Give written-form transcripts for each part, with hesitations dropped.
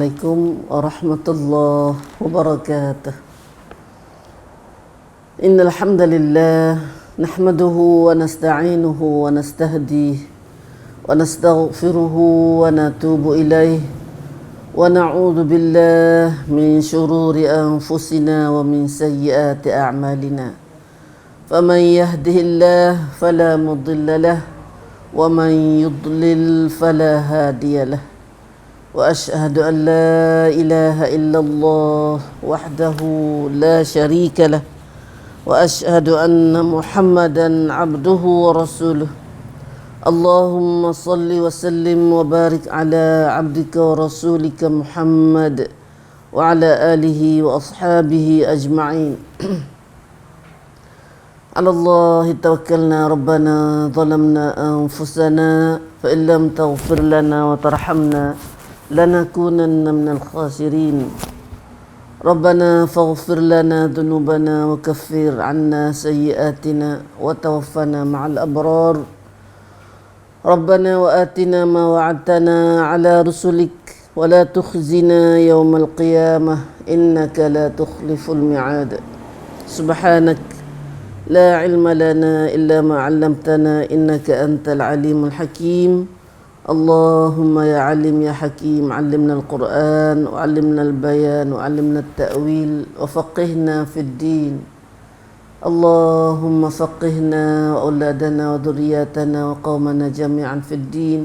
Assalamualaikum warahmatullahi wabarakatuh. Innal hamdalillah nahmaduhu wa nasta'inuhu wa nastahdihi wa nastaghfiruhu wa natubu ilaih wa na'udzu billahi min shururi anfusina wa min sayyiati a'malina. Faman yahdihillahu fala mudilla lahu wa man yudlil fala hadiya lahu. وأشهد أن لا إله إلا الله وحده لا شريك له وأشهد أن محمدا عبده ورسوله. اللهم صل وسلم وبارك على عبدك ورسولك محمد وعلى آله وأصحابه أجمعين. على الله توكلنا ربنا ظلمنا أنفسنا فإن لم تغفر لنا وترحمنا لنكونن من الخاسرين. ربنا فاغفر لنا ذنوبنا وكفر عنا سيئاتنا وتوفنا مع الأبرار. ربنا وآتنا ما وعدتنا على رسلك ولا تخزنا يوم القيامة إنك لا تخلف الميعاد. سبحانك لا علم لنا إلا ما علمتنا إنك أنت العليم الحكيم. اللهم يا عليم يا حكيم علمنا القرآن وعلمنا البيان وعلمنا التأويل وفقهنا في الدين. اللهم فقهنا وأولادنا وذرياتنا وقومنا جميعا في الدين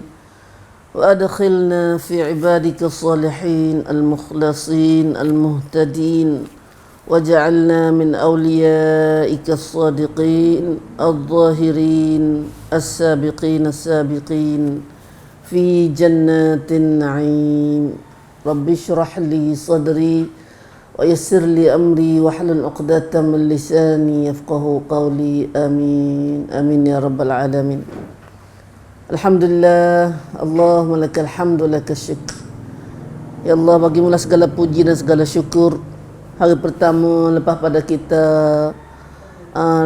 وأدخلنا في عبادك الصالحين المخلصين المهتدين وجعلنا من أوليائك الصادقين الظاهرين السابقين السابقين في جنات النعيم. رب اشرح لي صدري ويسر لي أمري واحلل عقدة من لساني يفقه قولي. آمين آمين يا رب العالمين. Alhamdulillah, Allahumma lakal hamdu lakal syukur. Ya Allah, bagimulah segala puji dan segala syukur. Hari pertama lepas pada kita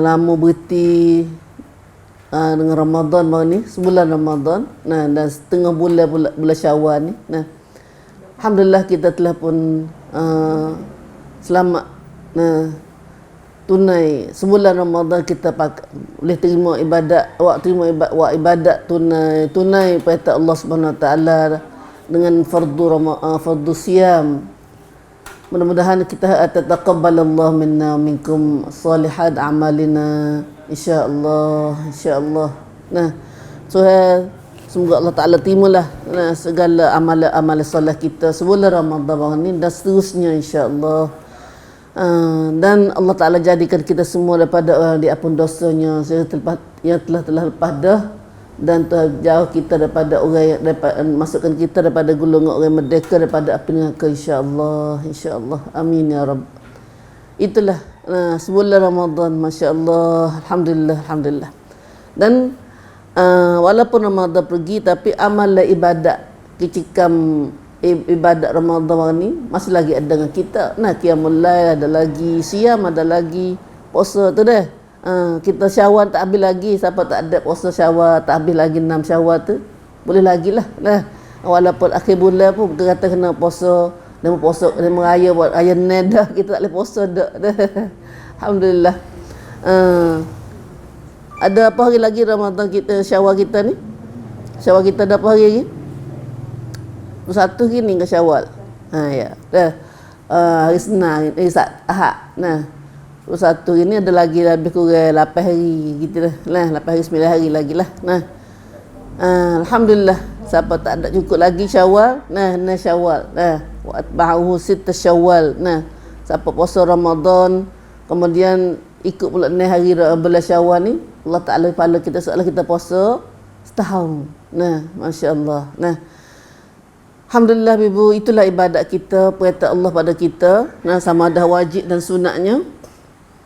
lama berhenti dengan Ramadan baru ni, sebulan Ramadan. Nah, dan setengah bulan Syawal ni. Nah, alhamdulillah kita telah pun selamat. Nah, tunai sebulan Ramadan kita boleh terima ibadat, ibadat tunai pada Allah Subhanahu Wa Taala dengan fardu siam. Mudah-mudahan kita tataqabbalallahu minna minkum salihat amalina insyaallah. Nah, so semoga Allah Taala terimalah segala amal solat kita sebulan Ramadan ini dan seterusnya insyaallah. Dan Allah Taala jadikan kita semua daripada orang diampun dosanya yang telah lepas dah, dan jauh kita daripada orang yang masukkan kita daripada golongan orang merdeka daripada api neraka insyaallah. Amin ya Rabb. Itulah sebulan Ramadan, masya-Allah, alhamdulillah. Dan walaupun Ramadan pergi, tapi amal ibadat kecikam ibadat Ramadan ni masih lagi ada dengan kita. Nah, qiyamul lail ada lagi, siam ada lagi, puasa tu dah. Kita Syawal tak habis lagi, siapa tak ada puasa Syawal tak habis lagi 6 Syawal tu, boleh lagi lah. Nah, walaupun akhir bulan pun kita kata kena puasa, dan puasa dan meraya buat raya dah, kita tak boleh puasa dah. Alhamdulillah. Ada apa hari lagi Ramadan kita, Syawal kita ni? Syawal kita ada apa hari lagi? 1 gini ke Syawal. Ya. Dah. Hari Senin, Ahad. Nah, 1 ini ada lagi lebih kurang 8 hari gitu lah. 8 hari 9 hari lagi lah. Nah. Alhamdulillah, siapa tak ada cukup lagi Syawal, nah Syawal. Wa atba'uhu sitta Syawal. Nah, siapa puasa Ramadan kemudian ikut pula hari bulan Syawal ni, Allah Taala pahala kita seolah kita puasa setahun. Nah, masya-Allah. Nah, alhamdulillah ibu, itulah ibadat kita, perintah Allah pada kita. Nah, sama ada wajib dan sunatnya.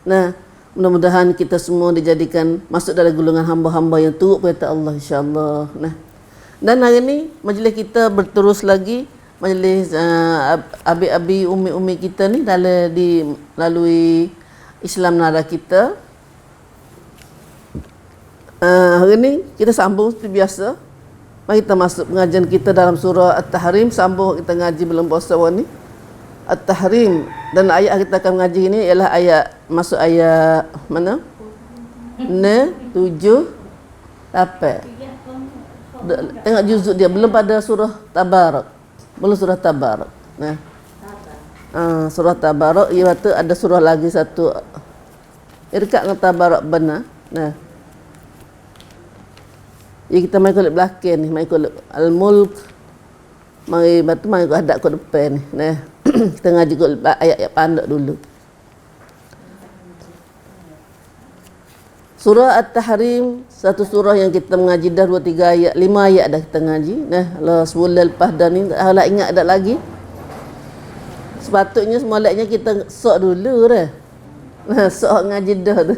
Nah, mudah-mudahan kita semua dijadikan masuk dalam golongan hamba-hamba yang turut perintah Allah insya-Allah. Nah, dan hari ni majlis kita berterus lagi, majlis abi-abi umi-umi kita ni dalam melalui Islam Nara kita. Hari ni kita sambung seperti biasa. Mari kita masuk pengajian kita dalam surah At-Tahrim. Sambung kita ngaji belum puasa ni. At-Tahrim, dan ayat kita akan mengaji ini ialah ayat, masuk ayat mana? 6, 7, 8. Tengok juzuk dia, belum pada surah Tabarak. Belum surah Tabarak. Nah. Surah Tabarak, ia kata ada surah lagi satu. Dekat dengan Tabarak benar. Nah. Ya, kita mai kulit belakang ni, mai kulit Al-Mulk. Mari batu mai hadap ke depan ni. Nah. Kita ngaji kulit ayat-ayat pandai dulu. Surah At-Tahrim, satu surah yang kita mengaji dah 2-3 ayat, 5 ayat dah kita ngaji. Nah, lah sebulan lepas dah ni, tak ingat dah lagi. Sepatutnya semoleknya kita sok dulu dah. Nah, sok ngaji dah tu.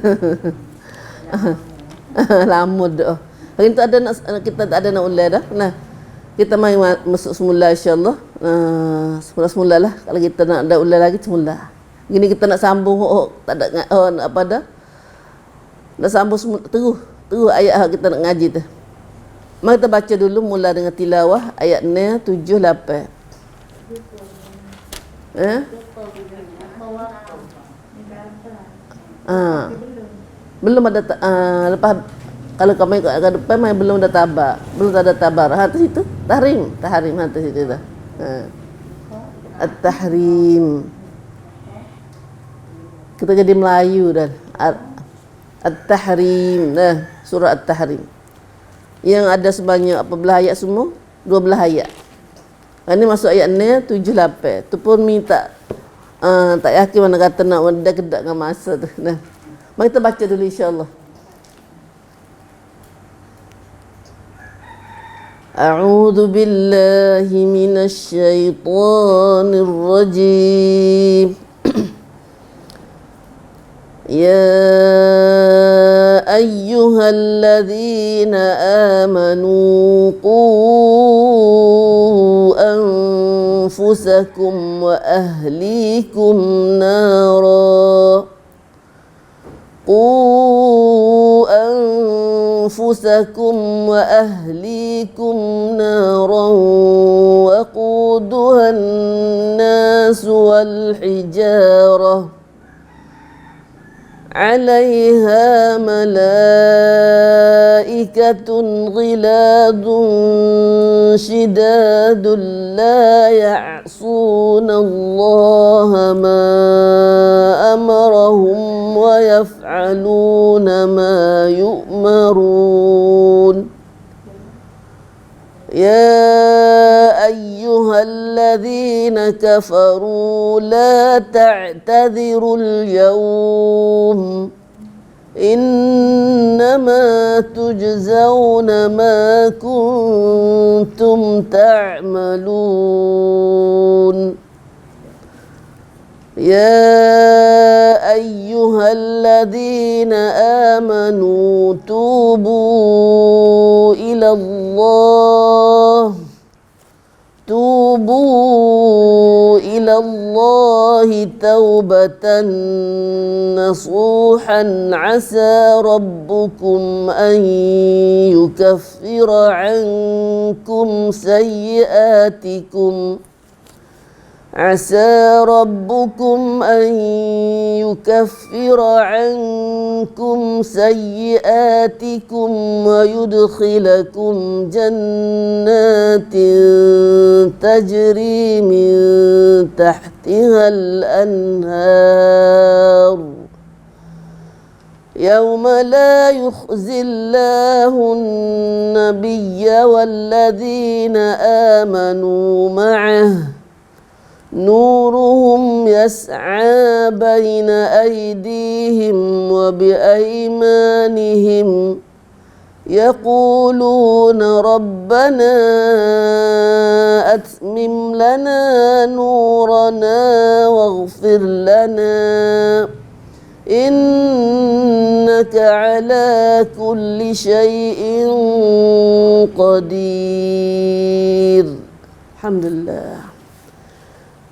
Lama dah. Hari ni tak ada nak, kita tak ada nak ulai dah. Nah, kita mai masuk semula insya-Allah. Semula lah. Kalau kita nak ada ulai lagi semula. Gini kita nak sambung tak ada apa dah. Nak sambung semula terus ayat kita nak ngaji tu. Mari kita baca dulu mula dengan tilawah ayat 6, 7, 8. Belum ada lepas kalau kami ke depan mai belum ada tabar. Belum ada tabar. Atas situ tahrim atas situ dah. At-Tahrim. Kita jadi Melayu dah. At-Tahrim. Nah, surah At-Tahrim. Yang ada sebanyak apa belah ayat semua? 12 ayat. Ini masuk ayat 6, 7, 8. Tu pun minta tak yakin mana kata nak dah kedak dengan masa tu. Nah. Mari kita baca dulu insya-Allah. A'udzu billahi minasy syaithanir rajim. Ya ayyuhalladzina amanu qu anfusakum wa ahlikum nara. قوا أنفسكم وأهليكم نارا وقودها الناس والحجارة عليها ملائكة غلاظ شداد لا يعصون الله ما أمرهم ويفعلون ما يؤمرون يا أيها الذين كفروا لا تعتذروا اليوم إنما تجزون ما كنتم تعملون يا أيها الذين آمنوا توبوا إلى الله توبة نصوحا عسى ربكم أن يكفر عنكم سيئاتكم عسى ربكم أن يكفر عنكم سيئاتكم ويدخلكم جنات تجري من تحتها الأنهار يوم لا يخزي الله النبي والذين آمنوا معه نورهم يسعى بين أيديهم وبأيمانهم يقولون ربنا أتمم لنا نورنا واغفر لنا إنك على كل شيء قدير. الحمد لله.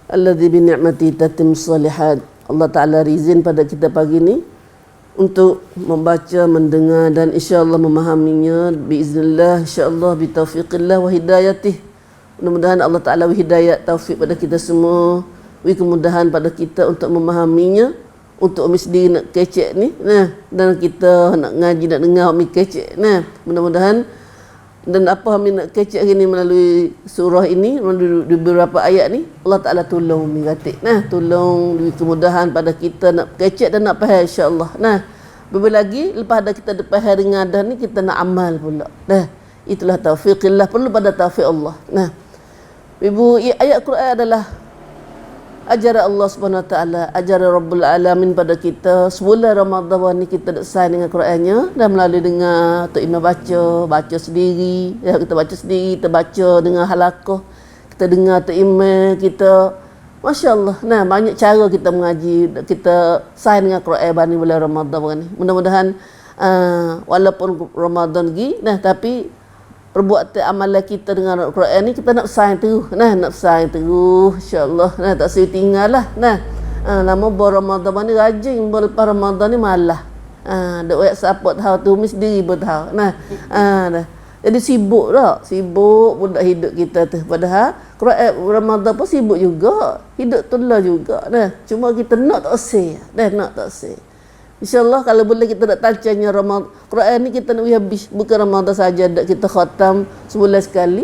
Alladzi bi ni'mati tatim shalihat. Allah Ta'ala izin pada kita pagi ni untuk membaca, mendengar dan insya-Allah memahaminya biiznillah, insya-Allah bitaufiqillah wa hidayatih. Mudah-mudahan Allah Taala beri hidayah taufik pada kita semua, beri kemudahan pada kita untuk memahaminya, untuk umi sendiri nak kecek ni, dan kita nak ngaji, nak dengar umi kecek. Mudah-mudahan, dan apa kami nak kecek hari ni melalui surah ini, melalui beberapa ayat ni, Allah Taala tolong umi katik. Tolong beri kemudahan pada kita nak kecek dan nak faham insya-Allah. Lebih lagi lepas dah kita faham dengan dah ni, kita nak amal pula. Itulah taufiqillah, perlu pada taufik Allah. Ibu, ayat Quran adalah ajaran Allah Subhanahu Wa Taala, ajaran Rabbul Alamin pada kita. Sebulan Ramadan ni kita nak sign dengan Qurannya, dan melalui dengar Tok Imam baca sendiri, kita baca sendiri, kita baca dengan halaqah, kita dengar Tok Imam kita. Masya-Allah. Banyak cara kita mengaji, kita sign dengan Quran bani bulan Ramadan ni. Mudah-mudahan walaupun Ramadan lagi, tapi perbuatan amalan kita dengan Al-Quran ni kita nak sign terus, nak sign terus insya-Allah, tak boleh tinggal lah. Lama bulan Ramadan ni rajin, bulan lepas Ramadan ni malah. Dak wayak support tahu tu mesti diri pun tahu. Jadi sibuk budak hidup kita tu. Padahal Quran Ramadan pun sibuk juga, hidup tu lah juga. Cuma kita nak tak usah, nak tak usah. InsyaAllah kalau boleh kita nak tancanya Ramadan. Quran ni kita nak habis. Bukan Ramadan saja, kita khatam sebulan sekali.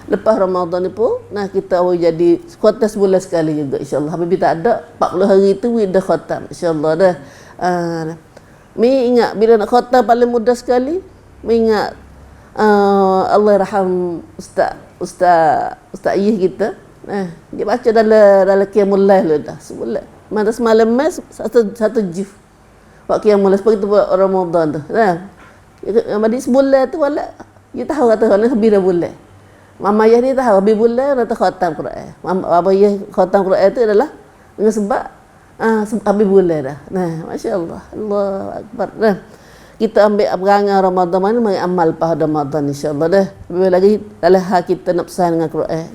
Lepas Ramadan ni pun, kita awal jadi khatam sebulan sekali juga insyaAllah. Habis tak ada, 40 hari tu dah khatam insyaAllah dah. Mi ingat, bila nak khatam paling mudah sekali, mi ingat Allah raham Ustaz Iyih kita. Dia baca dalam Qiyamul Lail dah sebulan. Mana semalam satu juz. Waktu yang mula sebab kita buat Ramadan tu. Madi sebulan tu wala dia tahu kata mana habis bulan. Mama ayah dia tahu habis bulan nak khatam Quran. Bapa ayah khatam Quran tu adalah dengan sebab habis bulan dah. Masya-Allah. Allahu akbar. Kita ambil perangai Ramadan mana mari amal pada Ramadan insya-Allah dah. Lebih lagi dalam hak kita nak pesan dengan Quran.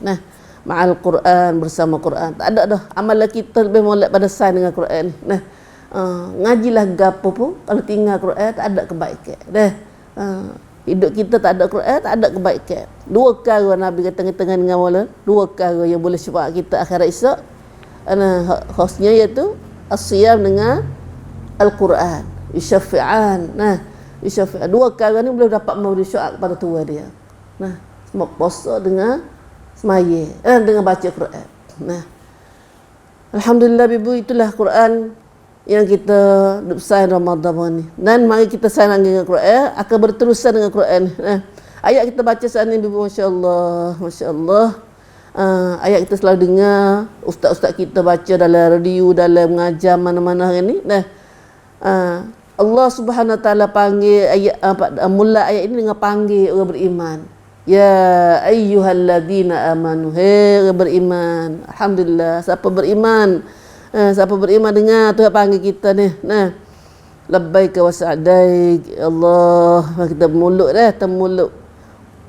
Ma'al Quran, bersama Quran. Tak ada dah amalan kita lebih molek pada sign dengan Quran ni. Ngajilah gapo pun kalau tinggal Quran tak ada kebaikan hidup kita tak ada Quran tak ada kebaikan. Dua perkara Nabi kata dengan wala, dua perkara yang boleh syafaat kita akhirat esok, khasnya iaitu as-siyam dengan Al-Quran, isyafi'an. Isyafi'an dua perkara ni boleh dapat memberi syafaat kepada tua dia. Semua puasa dengan semaya, dengan baca Quran. Alhamdulillah ibu, itulah Quran yang kita sign Ramadan ni. Dan mari kita sign dengan Quran, akan berterusan dengan Quran. Ayat kita baca saat ni ibu, masya-Allah, masya-Allah. Ayat kita selalu dengar ustaz-ustaz kita baca dalam radio, dalam mengajar mana-mana hari ni. Allah Subhanahu Wa Taala panggil ayat mula ayat ini dengan panggil orang beriman. Ya ayyuhalladzina amanu, hei orang beriman. Alhamdulillah, siapa beriman? Siapa beriman dengar Tuhan panggil kita ni. Labbaika wa sa'daik. Allah, kita mulut termulut.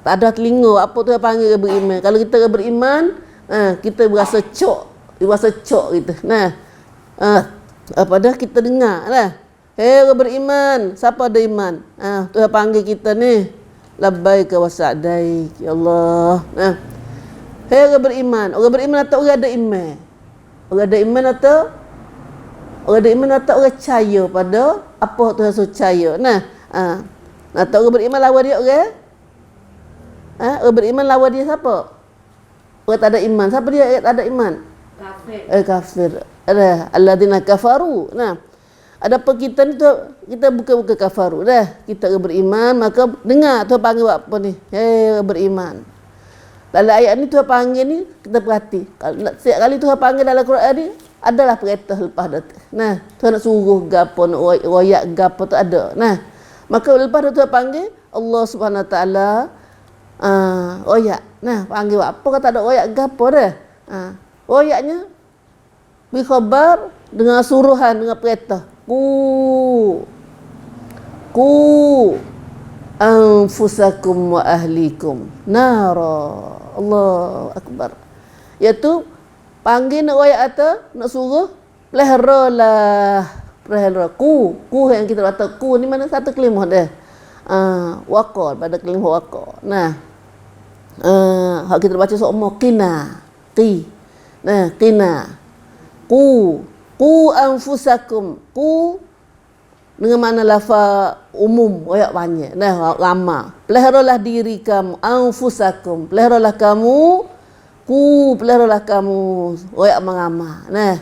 Tak ada telinga apa Tuhan panggil orang beriman. Kalau kita beriman, kita berasa cok, kita. Apa dah kita dengar lah. Hei orang beriman, siapa ada iman? Tuhan panggil kita ni. Labbaika wa sa'daik. Ya Allah. Hei orang beriman atau orang ada iman? Orang ada iman atau orang percaya pada apa Tuhan suruh percaya. Atau orang beriman lawan dia orang. Orang beriman lawan dia siapa? Orang tak ada iman. Siapa dia tak ada iman? Kafir. Kafir. Ada alladzina kafaru. Adapun kita ni tu, kita bukan kafaru dah. Kita orang beriman, maka dengar Tuhan panggil apa ni? Hei orang beriman. Dalam ayat ni Tuhan panggil ni, kita perhati. Setiap kali Tuhan panggil dalam Quran ni, adalah perintah lepas dah. Tuhan nak suruh gapo, nak royak gapo tu ada. Maka lepas Tuhan panggil, Allah Subhanahu Wa Taala royak. Panggil apa kata ada royak gapo dah. Royaknya beri khabar dengan suruhan, dengan perintah. Ku anfusakum wa ahlikum nara. Allahu akbar. Iaitu panggil nak royak atau nak suruh lehralah pelihara ku yang kita kata ku ni mana satu kalimah dia. Waqa pada kalimah waqa. Nah, hak kita baca semua qina, qi. Nah, qina. Ku anfusakum. Ku dengan mana lafaz umum royak banyak. Nah, ramah. Peliharalah diri kamu, anfusakum. Peliharalah kamu, peliharalah kamu royak mengamah. Nah,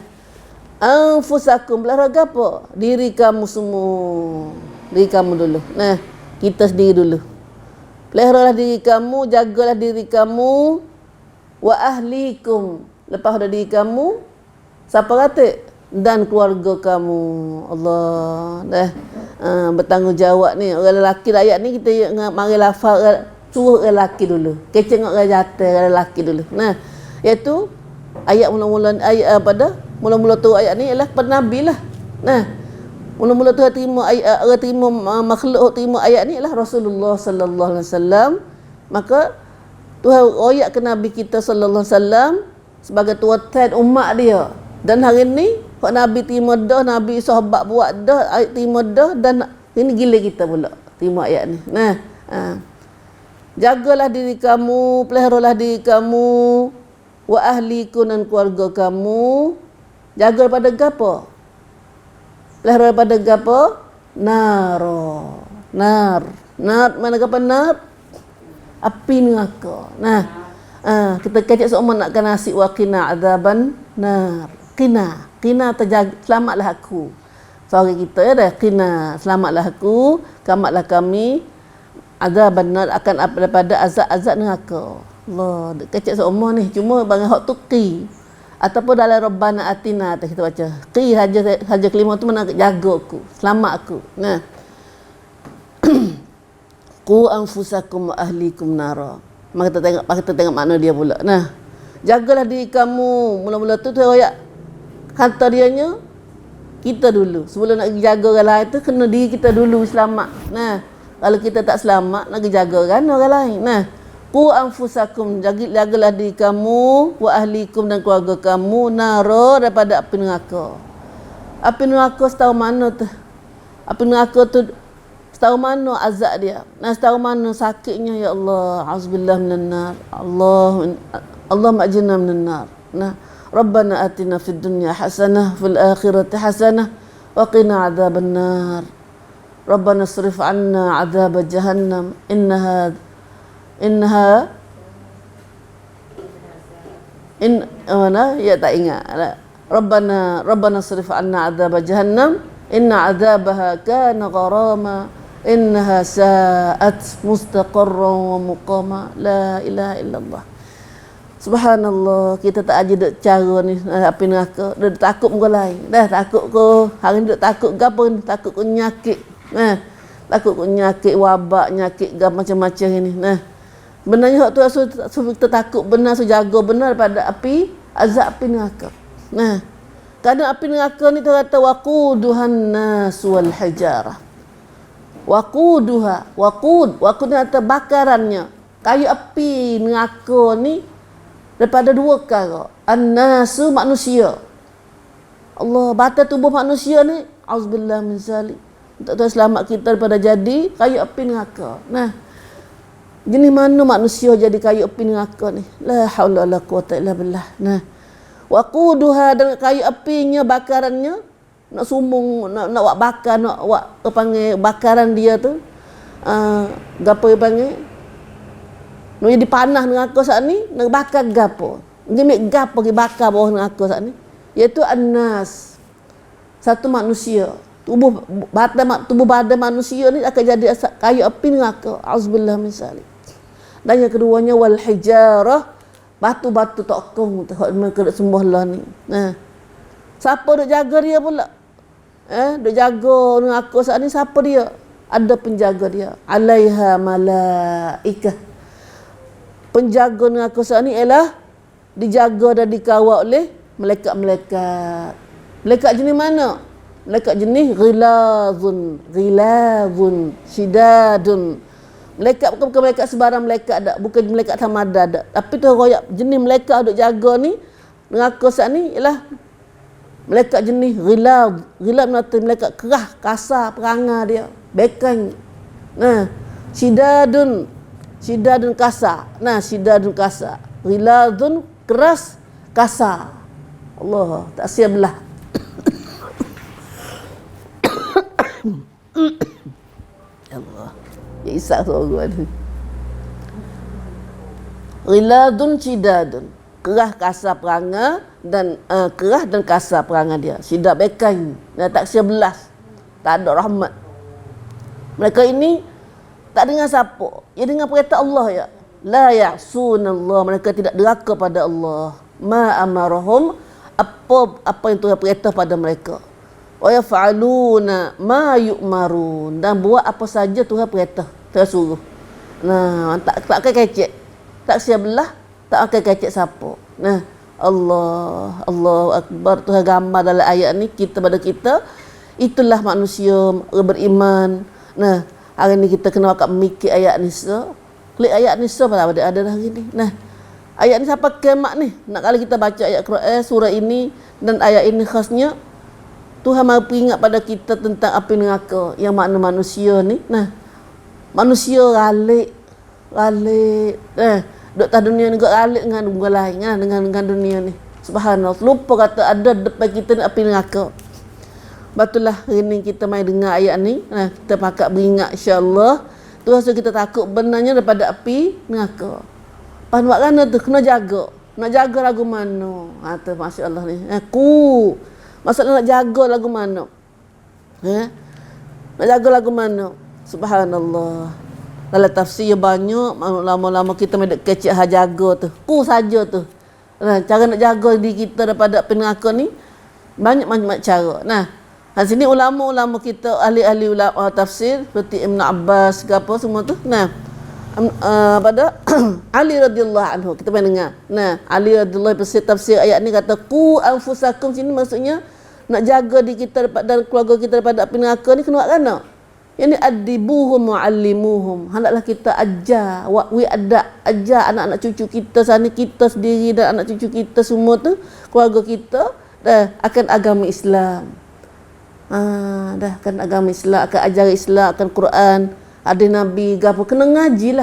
anfusakum pelihara apa? Diri kamu semua. Diri kamu dulu. Nah, kita sendiri dulu. Peliharalah diri kamu, jagalah diri kamu, wa ahlikum. Lepas ada diri kamu, siapa kata? Dan keluarga kamu. Allah dah bertanggungjawab ni. Orang lelaki ayat ni kita mari lafaz suruh orang lelaki dulu. Keceng orang jatuh orang lelaki dulu. Nah, iaitu ayat mula-mula ayat pada mula-mula tu ayat ni ialah pada Nabi lah. Nah, mula-mula tu terima ayat, terima makhluk terima ayat ni ialah Rasulullah sallallahu alaihi wasallam. Maka Tuhan royak ke Nabi kita sallallahu alaihi wasallam sebagai tuan umat dia. Dan hari ni Pak Nabi terima dah, Nabi sahabat buat dah, ayat terima dah, dan ini gila kita pula terima ayat ni. Nah, jagalah diri kamu, peliharalah diri kamu, wa ahlikum dan keluarga kamu. Jaga daripada apa? Pelihara daripada apa? Nar. Mana apa nar? Api neraka. Nah, kita kecek semua nak kena nasi wa qina adzaban nar. Qina terjaga, selamatlah aku. Sorry kita ya dah, qina, selamatlah aku, selamatlah kami, azaban nar, akan daripada azab neraka. Allah, kecek semua ni, cuma bagi hak tu qi. Ataupun dalam Rabbana atina kita baca. Qi saja kelima tu mana jaga aku, selamat aku. Nah. Qu anfusakum wa ahlikum nara. Maka kita tengok makna dia pula. Nah, jagalah diri kamu. Mula-mula tu royak kata dianya kita dulu. Sebelum nak jaga orang lain tu kena diri kita dulu selamat. Nah, kalau kita tak selamat nak jaga kan orang lain. Nah, qu anfusakum, jagalah diri kamu, wa ahlikum dan keluarga kamu, nara, daripada api neraka. Api neraka setahu mana tu? Api neraka tu setahu mana azab dia? Nah, setahu mana sakitnya ya Allah. Auzubillah minan nar. Allah ma'jina minan nar. Nah, Rabbana atina fid dunya hasanah fil akhirati hasanah wa qina adzaban nar. Rabbana srif 'anna 'adzab jahannam innaha ya tak ingat. Rabbana srif 'anna 'adzab jahannam inna 'adzabaha kana gharama innaha sa'at mustaqarran wa muqama. La ilaha illallah. Subhanallah, kita tak aja duk cara ni api neraka. Dah takut muka lain. Dah takut ko hari ni duk takut gapo? Takut ko nyakit. Takut ko nyakit wabak, nyakit macam-macam ini. Nah, sebenarnya hak tu kita takut benar, jaga benar pada api azab api neraka. Nah, kadang api neraka ni tu kata waquduhan nas wal hijarah. Waqud ni kata bakarannya. Kayu api neraka ni daripada dua perkara. An-nasu manusia. Allah, batas tubuh manusia ni auzubillah min zalik. Untuk Tuhan selamat kita daripada jadi kayu api neraka. Nah, jenis mana manusia jadi kayu api neraka ni? La haula wala quwata illa billah. Nah, waquduha, dan kayu apinya bakarannya nak sumbung, nak buat bakar, nak buat apa panggil bakaran dia tu. Gapo dia panggil? Nak jadi panah neraka saat ni, nak bakar gapo? Gimik gapo pergi bakar bawah neraka saat ni? Iaitu an-nas. Satu manusia. Tubuh badan manusia ni akan jadi kayu api neraka. Auzubillah min zalik. Dan yang keduanya wal hijarah, batu-batu tokong tu hak mereka nak sembah lah ni. Nah, siapa duk jaga dia pula? Duk jaga neraka saat ni siapa dia? Ada penjaga dia. Alaiha malaikah. Penjaga neraka saat ni ialah dijaga dan dikawal oleh malaikat-malaikat. Malaikat jenis mana? Malaikat jenis ghilazun, syidadun. Malaikat bukan malaikat sebarang malaikat dak, bukan malaikat tamada dak. Tapi tu royak jenis malaikat duk jaga ni neraka saat ni ialah Malaikat jenis ghilad. Ghilad berarti malaikat kerah, kasar perangai dia, bekang. Nah, syidadun kasar. Nah, syidadun kasar. Ghiladun keras, kasar. Allah, tak siap belah. Ya Allah. Ya Isa suara ni. Ghiladun syidadun. Kerah kasar perangai dan kerah dan kasar perangai dia. Syidad bekang. Dan tak siap belas. Tak ada rahmat. Mereka ini tak dengar siapa. Ia dengar perintah Allah ya. La ya'sunallah. Mereka tidak deraka pada Allah. Ma amarahum. Apa yang Tuhan perintah pada mereka. Wa yaf'aluna ma yu'marun. Dan buat apa saja Tuhan perintah. Tuhan suruh. Nah, tak akan kecek. Tak siap belah. Tak akan kecek siapa. Nah, Allahu Akbar. Tuhan gambar dalam ayat ni kita pada kita. Itulah manusia beriman. Nah, hari ni kita kena akak mikir ayat Nisa. Klik ayat Nisa pada ada hari ni. Nah, ayat ni sampai kiamat ni. Nak kali kita baca ayat Quran surah ini dan ayat ini khasnya Tuhan mahu peringat pada kita tentang api neraka yang makna manusia ni. Nah, manusia ralik. Duk atas dunia ni gak ralik dengan orang lain dengan dunia ni. Subhanallah. Lupa kata ada depan kita ni api neraka. Batulah hari ni kita mai dengar ayat ni. Nah, kita pakak beringat insya-Allah. Tuhan suruh kita takut benarnya daripada api neraka. Pan buat kan tu kena jaga. Nak jaga lagu mana? Ha tu masya-Allah ni. Masalah nak jaga lagu mana? Nak jaga lagu mana? Subhanallah. Dalam tafsir banyak, lama-lama kita mai dek kecek jaga tu. Saja tu. Nah, cara nak jaga diri kita daripada api neraka ni banyak macam cara. Nah, di sini ulama-ulama kita, ahli-ahli ulama tafsir seperti Ibn Abbas ke apa semua tu. Nah, pada Ali radhiyallahu anhu kita pernah dengar. Nah, Ali radhiyallahu tafsir ayat ni kata qu anfusakum, sini maksudnya nak jaga diri kita dan keluarga kita daripada api neraka ni kena buat kan? Yang ni adibuhum muallimuhum. Hendaklah kita ajar, ajar anak-anak cucu kita sana, kita sendiri dan anak cucu kita semua tu, keluarga kita akan agama Islam. Dah kan agama Islam, akan ajar Islam, akan Quran, ada Nabi gapo, kena ngaji.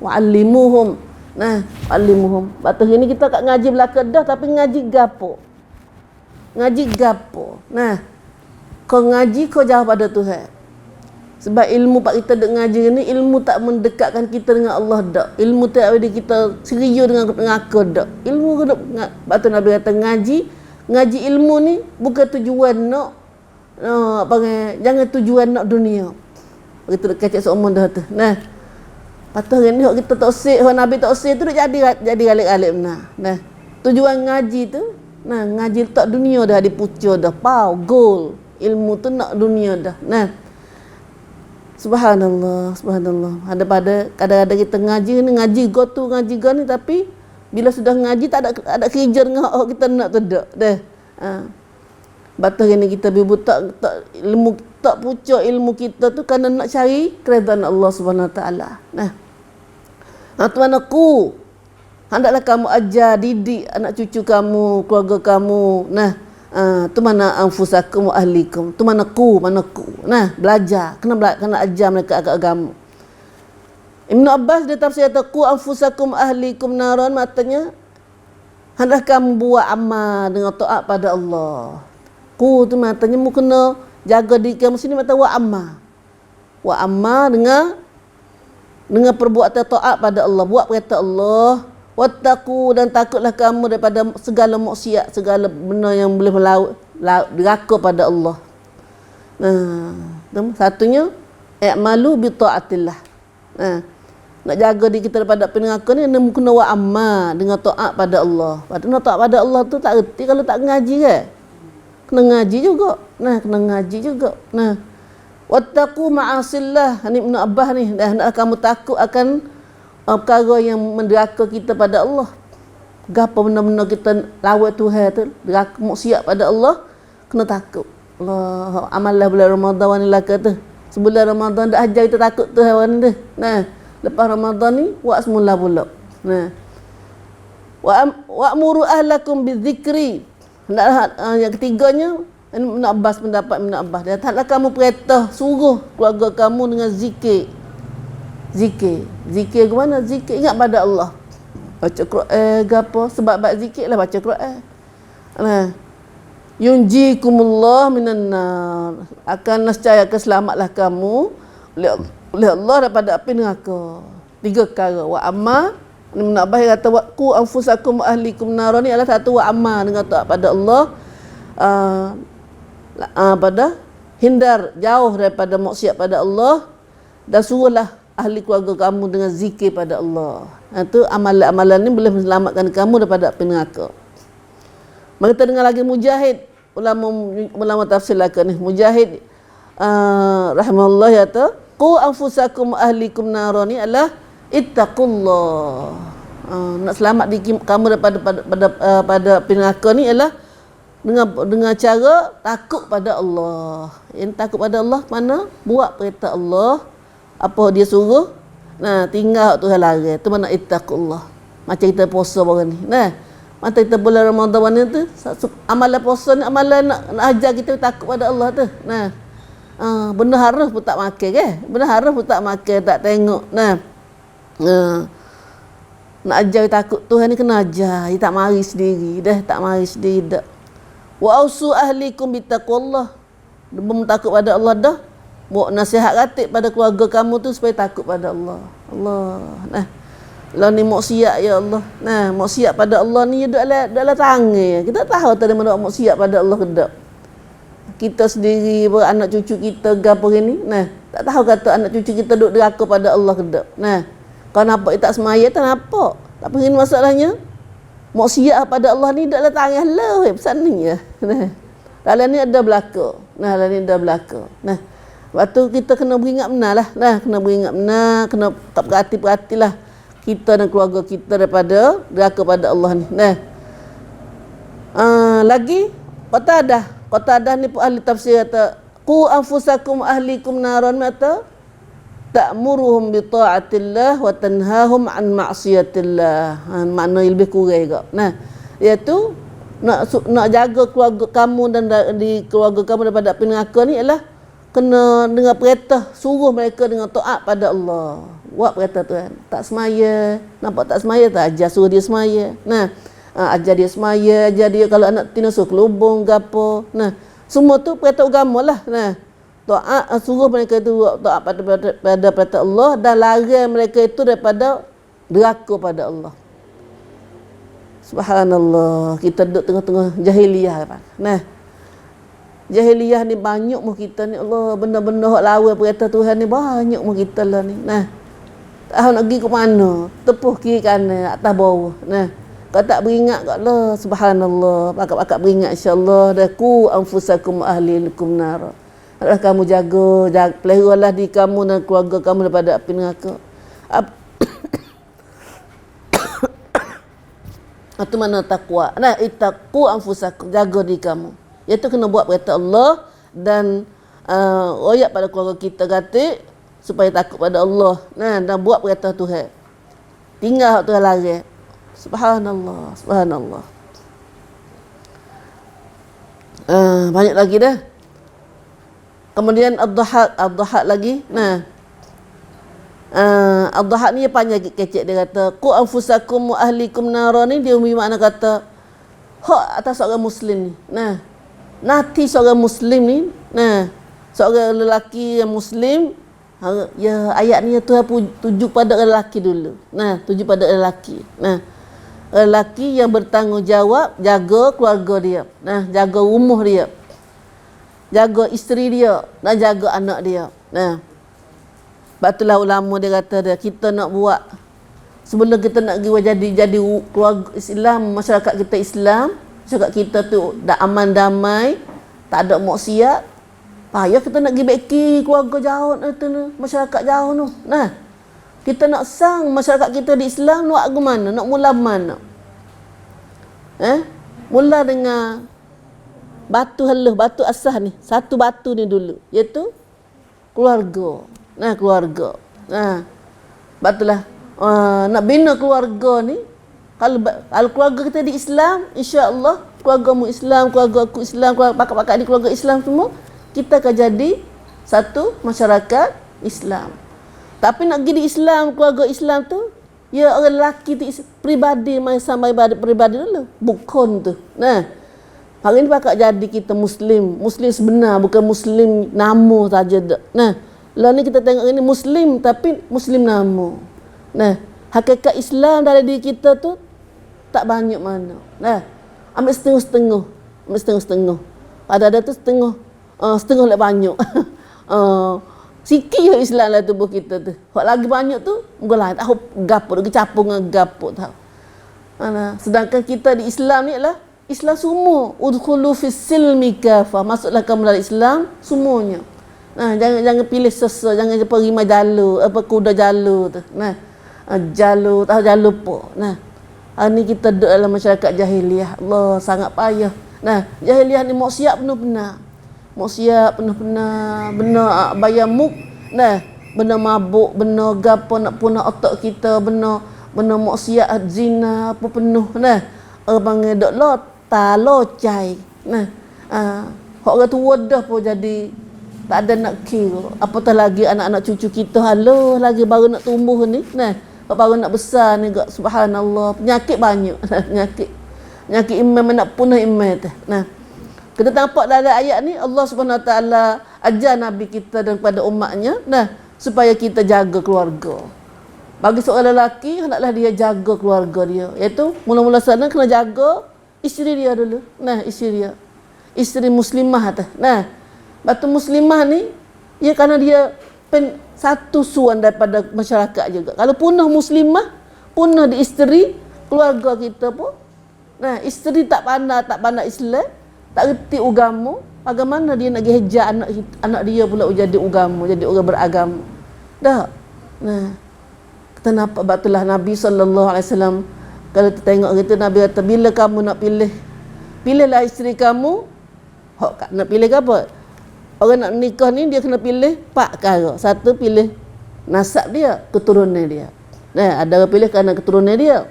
Wa'allimuhum. Nah, wa'allimuhum. Batu ini kita kat ngaji belaka dah, tapi ngaji gapo? Nah, kau ngaji kau jauh pada Tuhan. Sebab ilmu pak kita dek ngaji ni, ilmu tak mendekatkan kita dengan Allah dak. Ilmu tak ada kita serius dengan aku dak. Ilmu kena batu Nabi kata ngaji ilmu ni bukan tujuan nak jangan tujuan nak dunia. Begitu kecek seumur dah tu. Nah, patut hari ni kita tak usik, Nabi tak usik tu jadi galik-galik benar. Nah, tujuan ngaji tu, ngaji tak dunia dah dipucuk dah. Goal. Ilmu tu nak dunia dah. Nah, Subhanallah. Ada pada kadang-kadang kita ngaji go ni, tapi bila sudah ngaji tak ada kerja dengan kita nak tu dak. Dah. Batang ini kita tak ilmu tak pucuk ilmu kita tu kerana nak cari keridhaan Allah Subhanahu Wa Taala. Nah, tuan aku, hendaklah kamu ajar didik anak cucu kamu, keluarga kamu. Nah, tu mana anfusakum wa ahlikum. Tu manaku. Nah, belajar, kena ajar mereka agama. Ibn Abbas dia tafsir kata qu anfusakum ahlikum naran, maknanya hendaklah kamu buat amal dengan taat pada Allah. Qu tu maknanya mu kena jaga diri kamu sini, maknanya wa amma dengan perbuatan taat pada Allah, buat perintah Allah. Wattaqu, dan takutlah kamu daripada segala maksiat, segala benda yang boleh deraka pada Allah. Satunya i'malu bi taatillah. Nak jaga diri kita daripada api neraka ni kena wa amma dengan taat pada Allah. Padahal taat pada Allah tu tak erti kalau tak ngaji kan. Kena ngaji juga. Wattaqu ma'asillah. Ini Ibn Abbas ni, dah kamu takut akan perkara yang menderaka kita pada Allah. Gapo benda-benda kita lawat Tuhan tu, deraka maksiat pada Allah, kena takut. Allah, amallah bulan Ramadan ni lah kata. Sebulan Ramadan dah ajar kita takut Tuhan tu. Nah, lepas Ramadan ni buat semula pula. Nah. Wa'muru ahlakum bizikri. Yang ketiganya, Ibn Abbas, pendapat Ibn Abbas, dia taklah kamu perintah suruh keluarga kamu dengan zikir. Zikir ke mana? Zikir ingat pada Allah. Baca Quran ke apa? Sebab zikir lah baca Quran. Nah, yunjikumullah minan nar. Akan nescaya selamatlah kamu oleh Allah daripada api neraka. 3 perkara. Wa amma, Ibn Abbas kata waqu anfusakum wa ahlikum nar, ni adalah satu wa amma, dengan taat pada Allah, pada hindar jauh daripada maksiat pada Allah, dan suruhlah ahli keluarga kamu dengan zikir pada Allah. Itu amalan-amalan ni boleh menyelamatkan kamu daripada api neraka. Mari kita dengar lagi Mujahid, ulama tafsir ni. Mujahid rahimahullah kata, qu anfusakum ahlikum nar, ni adalah ittaqullah. Nak selamat kamu daripada pada api neraka ni adalah dengan cara takut pada Allah. Yang takut pada Allah mana? Buat perintah Allah, apa dia suruh, nah tinggal Tuhan larang. Tu mana ittaqullah. Macam kita puasa baru ni. Nah, mata kita bulan Ramadan ni tu, amalan puasa ni amalan nak ajar kita takut pada Allah tu. Nah, benda harus pun tak makan ke? Benda harus pun tak makan, tak tengok. Nah, nak ajar takut Tuhan ni kena ajar. Dia tak mari sendiri. Dah tak mari sendiri dah. Wa ausu ahlikum bittaqullah. Belum takut pada Allah dah. Buat nasihat ratik pada keluarga kamu tu supaya takut pada Allah. Nah, lah ni maksiat ya Allah. Nah, maksiat pada Allah ni dalam tangan. Kita tahu tadi mana maksiat pada Allah ke tak. Kita sendiri, anak cucu kita gapo ni. Nah, tak tahu kata anak cucu kita duduk deraka pada Allah ke tak. Nah, kalau nampak tak semaya tak nampak. Tak apa ni masalahnya. Maksiat pada Allah ni dalam tangan Allah pesan ni ya. Nah, dalam ni ada belaka. Nah, dalam ni ada belaka. Nah, waktu kita kena beringat benar lah. Nah, kena beringat benar, kena tak perhati-perhatilah kita dan keluarga kita daripada deraka pada Allah ni. Nah, lagi Qatadah ni ahli tafsir kata, qu anfusakum ahlikum naran, mata ta'muruhum bi ta'atillah wa tanhahum an ma'siyatillah. Makna lebih kurang juga. Nah, iaitu nak jaga keluarga kamu dan di keluarga kamu daripada api neraka ni ialah kena dengan perintah suruh mereka dengan taat pada Allah. Buat perintah Tuhan. Tak semaya, nampak tak semaya, tak ajar suruh dia semaya. Nah, ajar dia semaya, ajar dia kalau anak tina suruh kelubung ke apa. Nah, semua tu perintah agama lah. Nah, taat, suruh mereka itu taat pada perintah Allah dan larang mereka itu daripada deraka pada Allah. Subhanallah, kita duduk tengah-tengah jahiliyah kan. Nah, jahiliyah ni banyak mu kita ni, Allah, benda-benda hak lawan perintah Tuhan ni banyak mu kita lah ni. Nah, tahu nak pergi ke mana, tepuh kiri kanan, atas bawah. Nah, kalau tak beringat kat Allah, subhanallah, pakat-pakat beringat insya-Allah, dah ku anfusakum ahlikum nar. Adalah kamu jaga peliharalah diri kamu dan keluarga kamu daripada api neraka. Itu mana takwa. Nah, ittaqu anfusakum, jaga diri kamu. Iaitu kena buat perintah Allah dan royak pada keluarga kita gatik supaya takut pada Allah. Nah, dan buat perintah Tuhan. Tinggal Tuhan larang. Subhanallah, subhanallah. Banyak lagi dah. Kemudian Ad-Dhahak lagi. Nah, Ad-Dhahak ni panjang kecek, dia kata qu anfusakum wa ahlikum nar, ni dia bermakna kata hak atas seorang muslim ni. Nah, nanti seorang muslim ni, nah, seorang lelaki yang muslim, ya ayat ni Tuhan tuju pada lelaki dulu. Nah, tuju pada lelaki. Nah, lelaki yang bertanggungjawab jaga keluarga dia. Nah, jaga rumah dia. Jaga isteri dia dan jaga anak dia. Nah, batulah ulama dia kata dia, kita nak buat sebelum kita nak jadi keluarga Islam, masyarakat kita Islam, masyarakat kita tu dah aman damai, tak ada maksiat. Payah kita nak pergi baiki keluarga jauh tu, masyarakat jauh tu. Nah, kita nak sang masyarakat kita di Islam nak ke mana? Nak mula mana? Mula dengan batu haluh, batu asas ni. Satu batu ni dulu, iaitu keluarga. Nah, keluarga. Nah, batulah nak bina keluarga ni. Kalau keluarga kita di Islam, insya-Allah keluarga mu Islam, keluarga aku Islam, keluarga pakak-pakak di keluarga Islam semua, kita akan jadi satu masyarakat Islam. Tapi nak pergi di Islam, keluarga Islam tu, ya orang lelaki tu pribadi, sampai pribadi dulu. Bukan tu. Nah, hari ni pakak jadi kita Muslim. Muslim sebenar, bukan Muslim nama saja. Nah, lah ni kita tengok ini Muslim, tapi Muslim nama. Nah, hakikat Islam dari diri kita tu, tak banyak mana. Nah, ambil setengah-setengah. Ambil setengah-setengah. Ada tu setengah. Setengah lek banyak. Sikit je Islam lah tubuh kita tu. Hak lagi banyak tu, mungkin lah. Tak gapuk, lagi capung dengan gapuk tau. Sedangkan kita di Islam ni adalah Islam semua. Udkhulu fis silmi kafah. Masuklah kamu dalam Islam semuanya. Nah, jangan pilih sesa, jangan pergi jalur, kuda jalur tu. Nah, jalur, tahu jalur apa. Nah, hari ni kita duduk dalam masyarakat jahiliah. Allah, sangat payah. Nah, jahiliah ni maksiat penuh-penuh. Maksiat penuh-penuh, benar bayar muk, nah, benar mabuk, benar gapo nak punah otak kita, benar maksiat zina apa penuh, nah. Orang panggil dok lota, locai. Nah, orang tua dah pun jadi tak ada nak kira. Apatah lagi anak-anak cucu kita, halo lagi baru nak tumbuh ni, nah, baru nak besar ni, subhanallah, penyakit banyak, penyakit imam nak punah imam tu. Nah, kita nampak dalam ayat ni Allah Subhanahu Wa Taala ajar Nabi kita dan kepada umatnya, nah, supaya kita jaga keluarga. Bagi seorang lelaki, hendaklah dia jaga keluarga dia. Iaitu mula-mula sana kena jaga isteri dia dulu. Nah, isteri dia. Isteri muslimah tu. Nah, batu muslimah ni ya kerana dia satu suan daripada masyarakat juga. Kalau punah muslimah, punah di isteri, keluarga kita pun. Nah, isteri tak pandai Islam, tak reti agama, bagaimana dia nak gejar anak dia pula jadi agama, jadi orang beragama. Dah. Nah, kita nampak batulah Nabi SAW, kalau kita tengok gitu, Nabi kata, bila kamu nak pilihlah isteri kamu. Nak pilih ke apa? Orang nak nikah ni dia kena pilih 4 perkara. Satu, pilih nasab dia, keturunan dia. Nah, ada orang pilih kerana keturunan dia.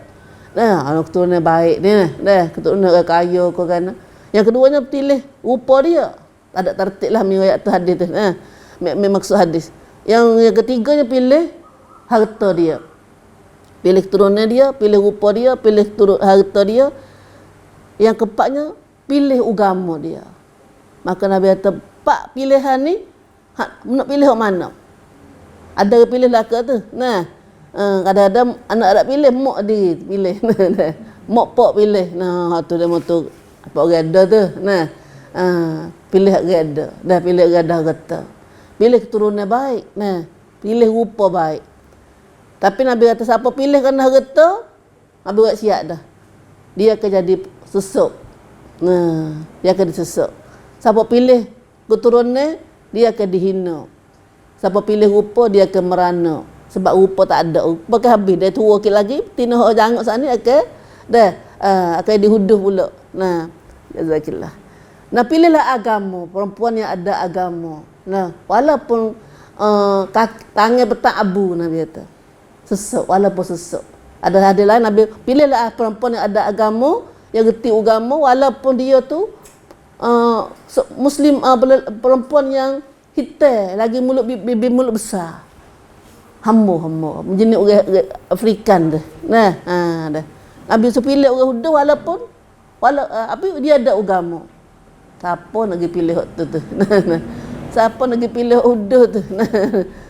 Nah, anak keturunan baik ni, nah, keturunan orang kaya kau kan. Yang keduanya pilih rupa dia. Tak ada tertib lah ayat tu hadis tu. Maksud hadis. Yang ketiganya pilih harta dia. Pilih keturunan dia, pilih rupa dia, pilih harta dia. Yang keempatnya pilih agama dia. Maka Nabi kata, 4 pilihan ni nak pilih yang mana? Ada yang pilih lelaki tu. Nah, kadang-kadang anak ada pilih, mak dia pilih. Mak pak pilih. Nah, tu dia motor apa gada tu. Nah, pilih gada. Dah pilih gada kata. Pilih keturunan baik. Nah, pilih rupa baik. Tapi Nabi kata siapa pilih kerana harta, Nabi buat siap dah. Dia akan jadi sesuk. Nah, dia akan disesuk. Siapa pilih keturunan, dia akan dihina. Siapa pilih rupa, dia akan merana. Sebab rupa tak ada. Rupa kan habis. Dia tua sikit lagi, tina orang jangok sana akan dihuduh pula. Nah, jazakillah. Nah, pilihlah agama, perempuan yang ada agama. Nah, walaupun tangan petang abu, Nabi kata. Sesuk, walaupun sesuk. Ada hadis lain Nabi, pilihlah perempuan yang ada agama, yang reti agama, walaupun dia tu Muslim, perempuan yang hitam, lagi bibir mulut besar. Hamba. Jenis orang Afrikan tu. Nah, dah. Nabi pilih orang huda walaupun dia ada agama. Siapa nak pergi pilih waktu tu? Siapa nak pergi pilih huda tu?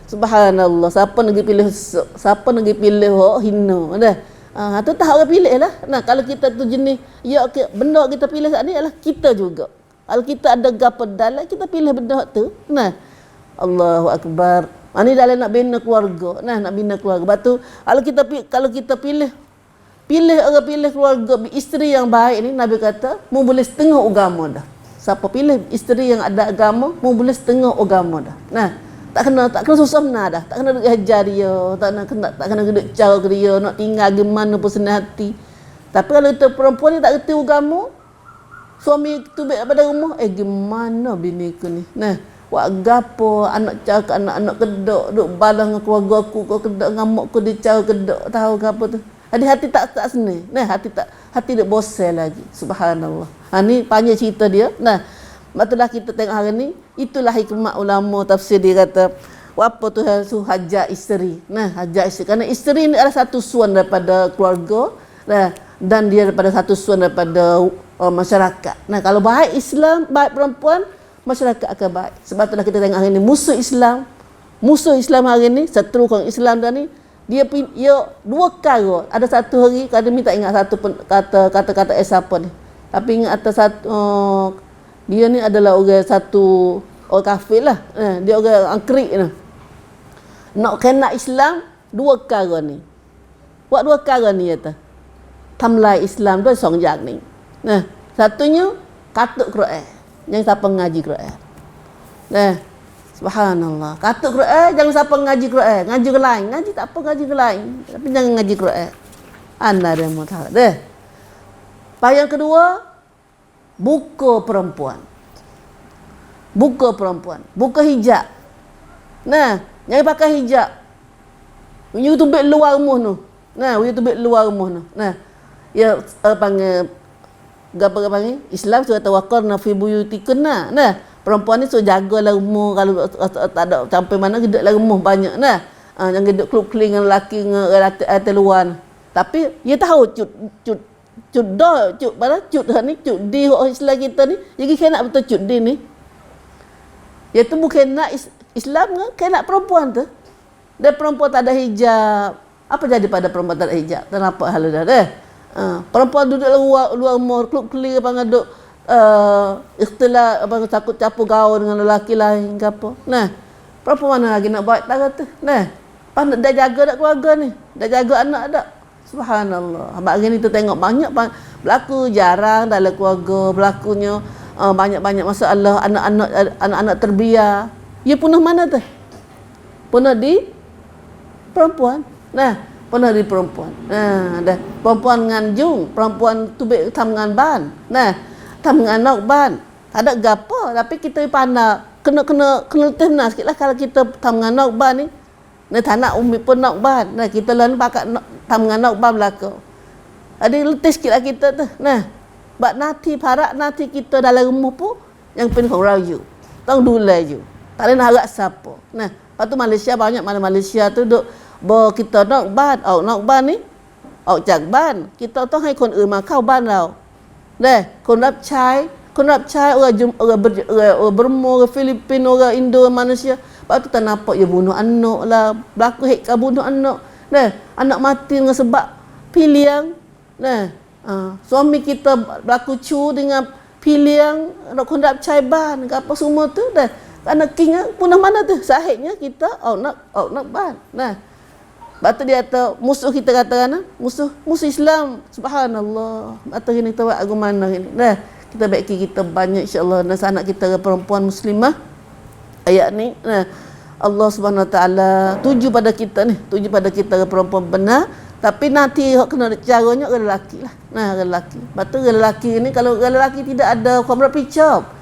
Subhanallah. Siapa nak pergi pilih hak hina? Dah. Tu tak orang pilih lah. Nah, kalau kita tu jenis benda kita pilih saat ni adalah kita juga. Kalau kita ada gapo dalam, kita pilih benda tu. Nah, Allahu Akbar. Ini dalam nak bina keluarga. Nah, nak bina keluarga. Batu kalau kita pilih keluarga isteri yang baik ni, Nabi kata, mu boleh setengah agama dah. Siapa pilih isteri yang ada agama, mu boleh setengah agama dah. Nah, tak kena susah benar dah. Tak kena duk hajar dia, tak kena duk cara ke dia, nak tinggal gimana pun senang hati. Tapi kalau itu perempuan ni tak reti agama, suami tu baik pada rumah, gimana bini ku ni? Nah, buat gapo, anak cakap anak kedok, duk balas dengan keluarga aku, kau kedok dengan mak ku dia cara kedok, tahu ke apa tu? Hati hati tak seni. Nah, hati tak bosan lagi. Subhanallah. Ni panjang cerita dia. Nah, betulah kita tengok hari ni, itulah hikmah ulama tafsir dia kata, apa tu hajat isteri. Nah, hajat isteri kerana isteri ni adalah satu suan daripada keluarga. Nah, dan dia daripada satu suan daripada masyarakat. Nah, kalau baik Islam, baik perempuan, masyarakat akan baik. Sebab itulah kita tengok hari ni musuh Islam hari ni, seteru orang Islam dah ni, dia dua perkara. Ada satu hari, kadang tak ingat satu kata-kata siapa ni. Tapi ingat atas satu dia ni adalah orang orang kafir lah. Dia orang angkrik ni. Nak kena Islam dua perkara ni. Buat dua perkara ni kata. Tamlai Islam tu song jak ni. Nah, satunya katuk Quran. Jangan siapa ngaji Quran. Nah, subhanallah. Katuk Quran, jangan siapa ngaji Quran. Ngaji ke lain. Ngaji tak apa ngaji ke lain. Tapi jangan ngaji Quran. Anda dia mau tahu. Deh. Yang kedua, buka perempuan. Buka hijab. Nah, jangan pakai hijab. You tu bet luar rumah tu. Nah, you tu bet luar rumah tu. Nah, ya panggil apa panggil? Islam sudah tawakkalna fi buyutikunna. Nah, perempuan ni suruh jagalah rumah, kalau tak ada sampai mana gedeklah rumah banyak. Nah, jangan gedek kluk-kling dengan lelaki dengan luar. Tapi dia tahu cut ni cut di Islam kita ni, jadi kena betul cut di ni. Dia tu bukan nak Islam ke, kena perempuan tu. Dan perempuan tak ada hijab. Apa jadi pada perempuan tak ada hijab? Tak nampak hal dah. Perempuan duduk luar rumah, kluk-kling apa ngaduk ikhtilat apa takut campur gaul dengan lelaki lain ke apa. Nah, perempuan mana lagi nak baik tak kata. Nah, dah jaga dak keluarga ni, dah jaga anak dak. Subhanallah. Hari ni kita tengok banyak berlaku jarang dalam keluarga, berlakunya banyak-banyak masalah anak-anak terbiar. Ia punah mana tu? Punah di perempuan. Nah, punah di perempuan. Nah, dah perempuan nganjung, perempuan tubik tam ngan ban. Nah, tam ngan nok ban. Tak ada gapo, tapi kita pandang kena tenang sikitlah kalau kita tam ngan nok ban ni. Nah, tak umi pun nok ban. Nah, kita lain pakai tam ngan nok ban belaka. Ada letih sikitlah kita tu. Nah, bak nanti kita dalam rumah pun yang pen kong rayu. Tong dulai ju. Tak ada nak harap siapa. Nah, lepas tu Malaysia banyak mana Malaysia tu duk kita nok ban ni. Jak ban. Kita tu hai kon ma kau ban lao. Deh, kon rap chai orang Burma, orang Filipin, orang Indo, Malaysia. Lepas tu tak nampak dia bunuh anak lah. Berlaku hekka bunuh anak. Nah, anak mati dengan sebab pilihan. Nah, suami kita berlaku cu dengan pilihan nak kondak caiban ke apa semua tu dah. Kerana kingnya punah mana tu? Sahihnya kita nak ban. Nah, batu dia kata musuh kita katakan musuh Islam. Subhanallah. Batu ini kita buat aku mana ini. Dah, kita baiki kita banyak insya-Allah dan anak kita perempuan muslimah. Ayat ni Allah Subhanahu Wa Taala tuju pada kita perempuan benar, tapi nanti kena caranya lelaki lah. Nah, lelaki. Betul lelaki ni kalau lelaki tidak ada kamera pickup,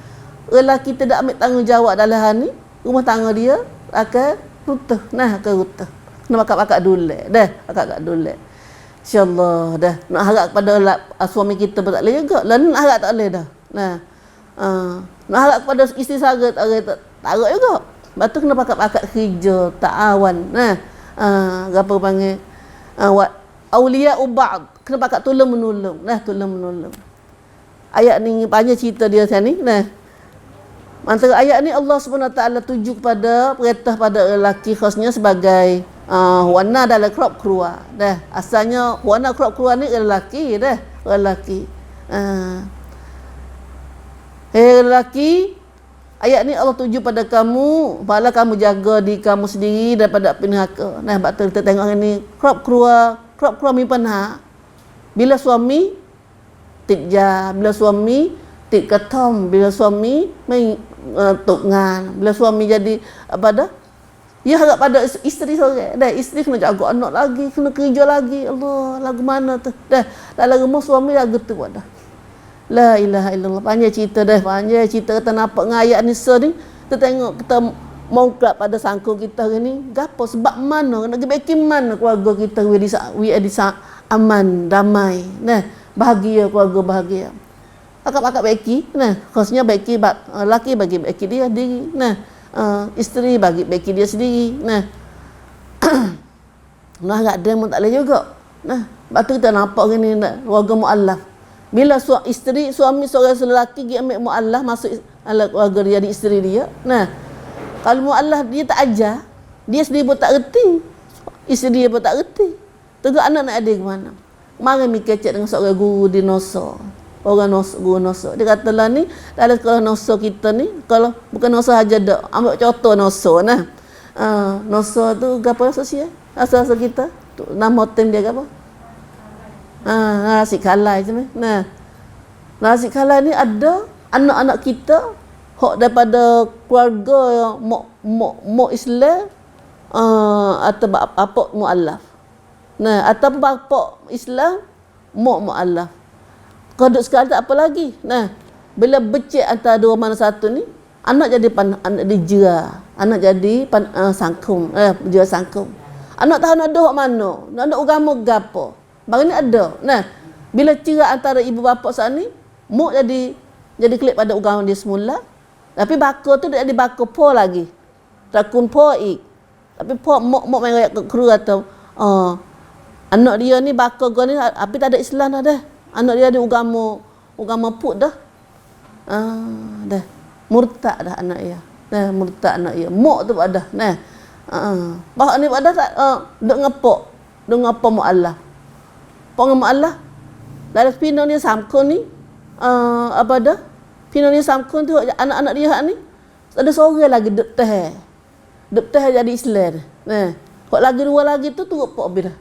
lelaki tidak ambil tanggungjawab dalam hal ni, rumah tangga dia akan runtuh. Nah, akan runtuh. Kena pakak dulek. Dah, pakak dulek. InsyaAllah dah. Nak harap kepada suami kita tak boleh juga. Lah nak harap tak boleh dah. Nah. Nak harap kepada isteri sara tak harap juga. Lepas tu kena pakak kerja, ta'awan. Nah. Apa panggil? Awliya ba'd. Kena pakak tolong menolong. Nah, tolong menolong. Ayat ni banyak cerita dia sini. Nah. Antara ayat ni Allah SWT tuju kepada perintah pada lelaki khasnya sebagai wana dalam crop keluar. Dah, asalnya wana crop keluar ni lelaki dah, lelaki. Lelaki, ayat ni Allah tuju pada kamu, bala kamu jaga di kamu sendiri daripada api neraka. Nah, betul kita tengok ni crop keluar mi panah. Bila suami tijja, bila suami tik ketom, bila suami tok ngan, bila suami jadi apa dah? Ya harap pada isteri seorang. Dah, isteri kena jaga anak lagi, kena kerja lagi. Allah, lagu mana tu? Dah, dalam rumah suami lagu tu dah. La ilaha illallah. Panjang cerita dah, panjang cerita kita nampak dengan ayat Nisa ni. Kita tengok kita mongklak pada sangkul kita ni gapo sebab mana nak pergi mana keluarga kita we di aman damai nah bahagia keluarga bahagia akak-akak beki nah khususnya beki laki bagi beki dia sendiri nah isteri bagi beki dia sendiri nah nah agak ada pun tak boleh juga nah sebab tu kita nampak gini nah, keluarga mu'allaf bila suami seorang lelaki dia ambil mu'allaf masuk keluarga dia di isteri dia nah kalau mu'allaf dia tak ajar, dia sendiri pun tak reti. Isteri dia pun tak reti. Tengok anak nak ada ke mana. Mari mikir cek dengan seorang guru di Nosa. Guru Nosa. Dia kata lah ni, dalam sekolah Nosa kita ni, kalau bukan Nosa aja dak, ambil contoh Nosa nah. Nosa tu apa sosial? Asal-asal kita. Tu, nama tim dia apa? Nasi Kalai je. Nah. Nasi Kalai ni ada anak-anak kita hak daripada keluarga yang mak Islam atau bapak mu'allaf. Nah, atau bapak Islam mak mu'allaf. Kodok sekali tak apa lagi. Nah, bila becik antara dua mana satu ni, anak jadi anak dijera, anak jadi sangkum, jera sangkum. Anak tahu nak hak mana, nak agama gapo. Bang ni ada. Nah, bila cerai antara ibu bapa saat ni, mak jadi klik pada agama dia semula. Tapi bako tu dia dibako po lagi. Takun po ik. Tapi po mok main royak ke kru atau anak dia ni bako go ni tapi tak ada Islam dah. Anak dia ada agama put dah. Dah. Murtad dah anak dia. Dah murtad anak dia. Mok tu ada. Nah. Bah ni ada tak duk ngepok. Duk ngapa mu'allaf. Pong mu'allaf. Dalam pino ni samkon ni apa dah? Pino ni samkun tu anak-anak dia ni ada seorang lagi duk teh jadi Islam. Nah, kok lagi dua lagi tu turut pok dah.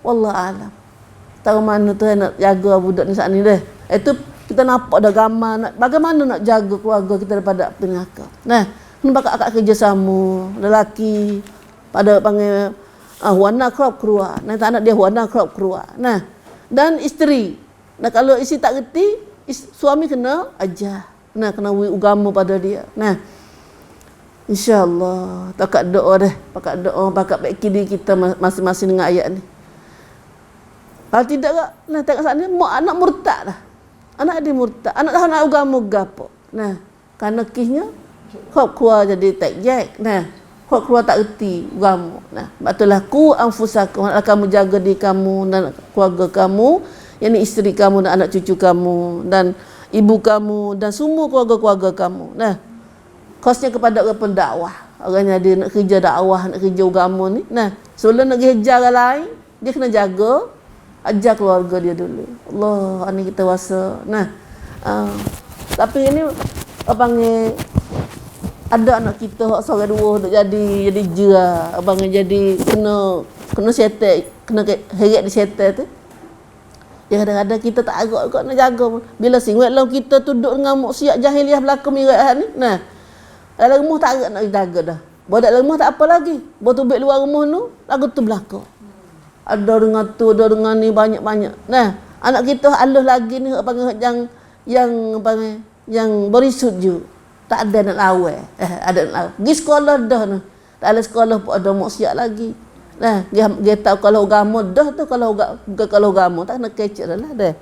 Wallah alam. Tahu mana tu nak jaga budak ni saat ni dah. Itu kita nampak dah gambar bagaimana nak jaga keluarga kita daripada penyakit. Nah, ni bakal akak kerjasama lelaki pada panggil wana crop keluar. Nah, anak dia wana crop keluar. Nah, dan isteri. Nah, kalau isteri tak reti suami kena ajar. Nah, kena agama pada dia. Nah, insya-Allah takat doa dah, pakat baik diri kita masing-masing dengan ayat ni. Kalau tidak tak, nah tengok saat ni mak anak murtad dah. Anak dia murtad. Anak tahu nak agama gapo. Nah, kerana kisnya kau keluar jadi tekjek. Nah, kau keluar tak reti agama. Nah, betullah ku anfusakum, kamu jaga diri kamu dan keluarga kamu. Yang ni isteri kamu dan anak cucu kamu dan ibu kamu dan semua keluarga-keluarga kamu. Nah, khasnya kepada orang pendakwah. Orang yang dia nak kerja dakwah, nak kerja agama ni. Nah, sebelum nak kerja orang lain, dia kena jaga, ajar keluarga dia dulu. Allah, ini kita rasa. Nah, tapi ini apa panggil ada anak kita hak seorang dua duk jadi jera, abang jadi kena setel, kena heret di setel tu. Ya kadang-kadang kita tak agak nak jaga pun. Bila singwet lalu kita duduk dengan maksiat jahiliah belaka mirat ni. Nah. Dalam rumah tak agak nak jaga dah. Buat dalam rumah tak apa lagi. Buat tubik luar rumah tu lagu tu belaka. Ada dengan tu, ada dengan ni banyak-banyak. Nah, anak kita aluh lagi ni apa yang berisujud. Tak ada nak lawan. Ada nak lawan. Pergi sekolah dah ni. Tak ada sekolah pun ada maksiat lagi. Nah, dia tahu kalau agama dah tu kalau agama tak nak kecek dah dah.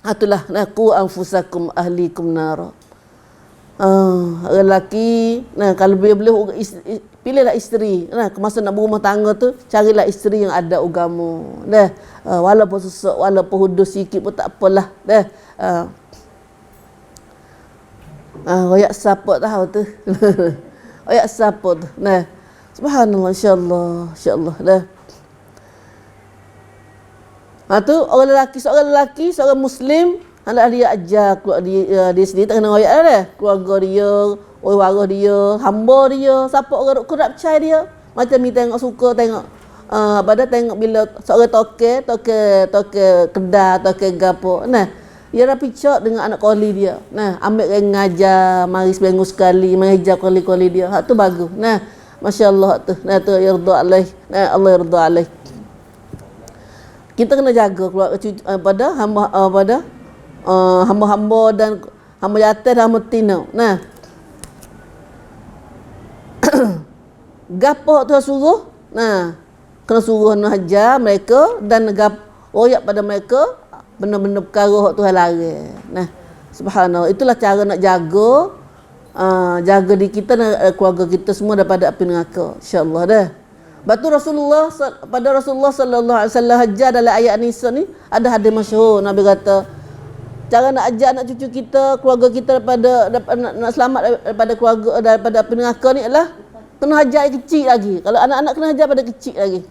Itulah naku anfusakum ahlikum nar. Lelaki, nah kalau boleh pilihlah isteri. Nah, masa nak berumah tangga tu carilah isteri yang ada agama. Dah, walaupun susah, walaupun hudus sikit pun tak apalah. Dah. Royak siapa tahu tu. Ayat siapa tu? Nah, subhanallah, insya-Allah dah. Tu orang lelaki, seorang muslim, hendak dia ajar dia sendiri tak kena royak dah. Keluarga dia, orang waris dia, hamba dia, siapa orang nak percaya dia. Macam ni tengok suka tengok tengok bila seorang toke kedai, toke gapo. Nah, dia dah picak dengan anak koli dia. Nah, ambil dia ngajar, mari seminggu sekali, mengajar koli-koli dia. Hak tu bagus. Nah, masya-Allah tu. Nah, tu yarda alaih. Nah, Allah yarda alaih. Kita kena jaga pada hamba-hamba dan hamba yatim dan hamba tino. Nah. Gapo tu suruh. Nah, kena suruh nak hajar mereka dan royak pada mereka benda-benda perkara Tuhan larang. Nah, subhanallah, itulah cara nak jaga jaga di kita dan keluarga kita semua daripada api neraka. Insya-Allah dah. Batu Rasulullah sallallahu alaihi wasallam hajar dalam ayat Nisa ni ada hadis masyhur. Nabi kata cara nak ajar anak cucu kita, keluarga kita daripada nak selamat daripada keluarga daripada api neraka ni adalah kena hajar kecil lagi. Kalau anak-anak kena hajar pada kecil lagi.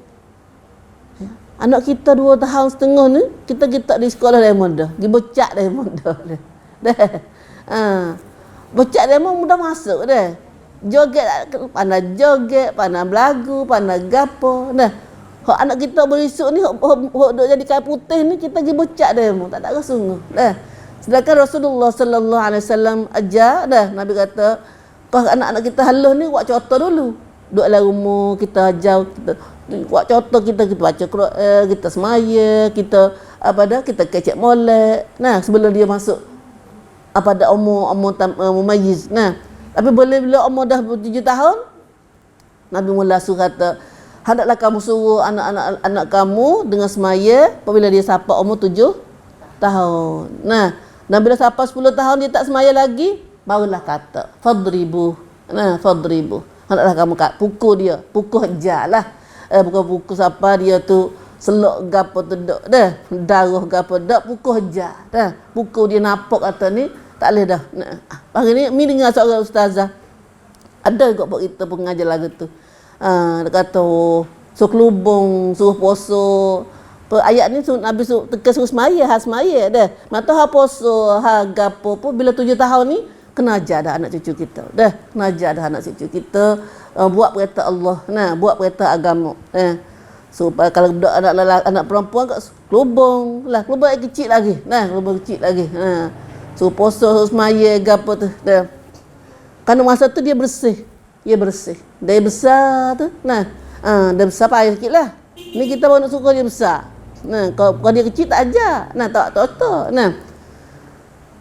Anak kita 2 tahun setengah ni kita di sekolah dah muda. Pergi bocak dah muda. Dah. Bocak dia mudah masuk dah. Joget, pandai joget, pandai belagu, pandai gapo. Nah, hak anak kita berisuk ni hak duk jadi kain putih ni kita pergi bocak dia tak ada sungguh. Dah. Sedangkan Rasulullah sallallahu alaihi wasallam ajar dah. Nabi kata, "Kau anak-anak kita halus ni buat contoh dulu. Duduk dalam rumah kita ajar, kita buat contoh, kita baca Quran, kita semaya, kita kita kecek molek. Nah, sebelum dia masuk pada umur mumayyiz. Nah, tapi bila umur dah 7 tahun, Nabi mula suruh kata, hendaklah kamu suruh anak kamu dengan semaya apabila dia sampai umur 7 tahun. Nah, dan bila sampai 10 tahun dia tak semaya lagi, barulah kata fadribu. Nah, fadribu. Hendaklah kamu pukul dia, pukul hajarlah. Bukan pukul siapa dia tu selok gapo tu dah, darah gapo dak, pukul hajar dah. Pukul dia napak kata ni tak boleh dah. Pagi ni mi dengar seorang ustazah ada juga buat kita pengajar lagu tu. Dia kata suruh kelubung, suruh puasa. Ayat ni Nabi suruh semaya, semaya dah. Mata ha puasa, ha gapo pun bila 7 tahun ni kena ajar dah anak cucu kita. Dah, kena ajar dah anak cucu kita buat perintah Allah. Nah, buat perintah agama. Supaya kalau budak anak perempuan kat kelubung lah, kelubung yang kecil lagi. Nah, kelubung kecil lagi. Suruh puasa, suruh semaya gapo tu. Dah. Kerana masa tu dia bersih. Dia bersih. Dia besar tu. Nah, dia besar payah sikitlah. Ni kita baru nak suruh dia besar. Nah, kalau dia kecil tak ajar. Nah, tak. Nah.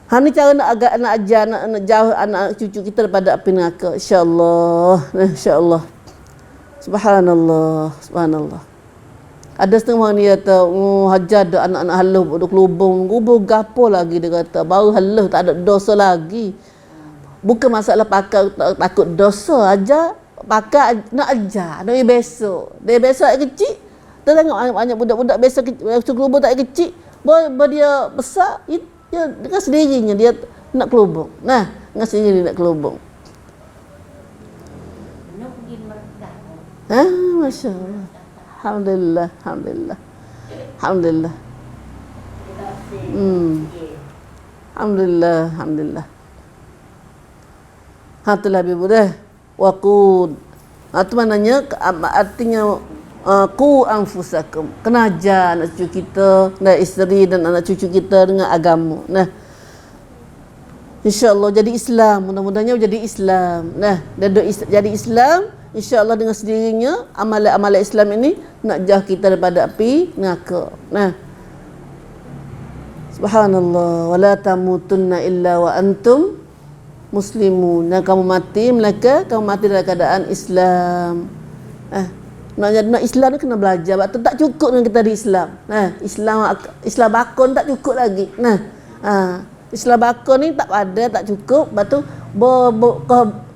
Ni cara nak ajar nak jauh anak cucu kita daripada api neraka. Insya-Allah. Insya-Allah. Subhanallah. Ada setengah orang dia kata, hajar dah anak-anak halus duduk kelubung gapo lagi dia kata. Baru halus tak ada dosa lagi. Bukan masalah pakai takut dosa, ajar pakai nak ajar. Dari besok. Dari besok kecil. Kita tengok banyak budak-budak besok kelubung tak kecil. Baru dia besar, dia dengan sendirinya dia nak kelubung. Nah, dengan sendiri dia nak kelubung. Masya Allah. Alhamdulillah. Alhamdulillah. Itulah ibu dah. Waqud. Itu maknanya artinya qu anfusakum. Kena ajar anak cucu kita dan isteri dan anak cucu kita dengan agama. Nah, insya-Allah jadi Islam, mudah-mudahannya jadi Islam. Nah, jadi Islam, insya-Allah dengan sendirinya amalan-amalan Islam ini nak jauh kita daripada api neraka. Nah, subhanallah, wala tamutunna illa wa antum muslimun. Dan kamu mati dalam keadaan Islam. Nak Islam ni kena belajar. Sebab tu tak cukup dengan kita di Islam. Islam bakon tak cukup lagi. Islam bakon ni tak cukup. Sebab tu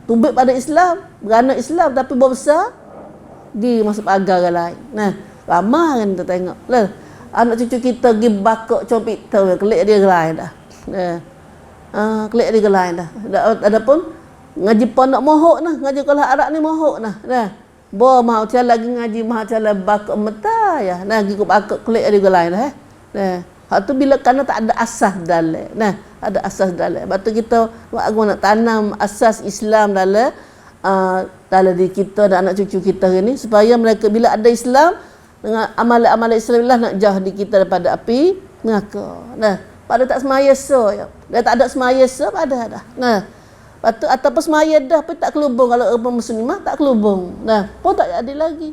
tumbuk pada Islam, beranak Islam tapi besar di masuk pagar lain. Ramai kan kita tengok. Anak cucu kita pergi bakok compiter, kelik dia lain dah. Kelik dia lain dah. Adapun ngaji pondok mohok nah, ngaji kalau Arab ni mohok nah. Mau cala lagi ngaji cala bakok meta ya. Pergi ke bakok kelik dia lain dah. Hak tu bila kerana tak ada asas dalam. Ada asas dalam. Sebab tu kita nak tanam asas Islam dalam diri kita dan anak cucu kita ni supaya mereka bila ada Islam dengan amalan-amalan Islam lah nak jauh di kita daripada api neraka. Pada tak semaya ya. Dia tak ada semaya pada dah. Patut ataupun semaya dah pun tak kelubung. Kalau orang muslimah tak kelubung. Pun tak adil lagi.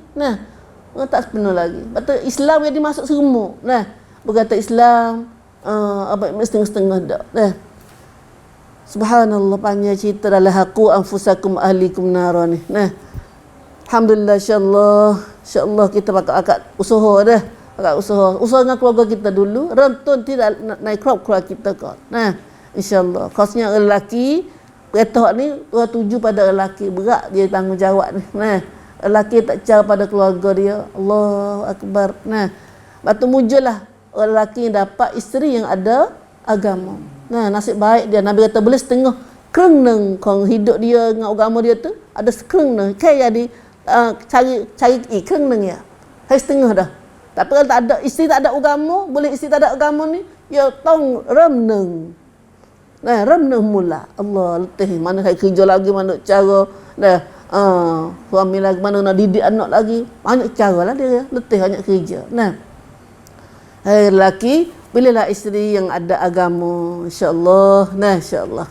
Tak sepenuh lagi. Patut Islam yang dimasuk semua. Berkata Islam setengah-setengah dah. Subhanallah, panjang cerita dalam haku anfusakum ahlikum narani. Nah, alhamdulillah, insyaallah kita bakal akad usaha dah. Akad usaha dengan keluarga kita dulu, rentun tidak naik keluarga kita kau. Nah, insyaallah. Khasnya lelaki, kereta ni tuju pada lelaki, berat dia tanggungjawab ni. Nah, lelaki tak cara pada keluarga dia. Allahu akbar. Nah, batu mujalah lelaki yang dapat isteri yang ada agama. Nah, nasib baik dia. Nabi kata boleh setengah kereneng kong hidup dia dengan agama dia tu ada sekereneng. Kayak jadi cari kereneng ya. Hai setengah dah. Tapi kalau tak ada isteri tak ada agama, boleh isteri tak ada agama ni, ya tong remneng. Nah, remneng mula. Allah letih mana saya kerja lagi, mana cara dah suami lagi, mana nak didik anak lagi. Banyak cara lah dia. Letih banyak kerja. Nah, hai lelaki, pilihlah isteri yang ada agama, insya-Allah. Nah, insya-Allah.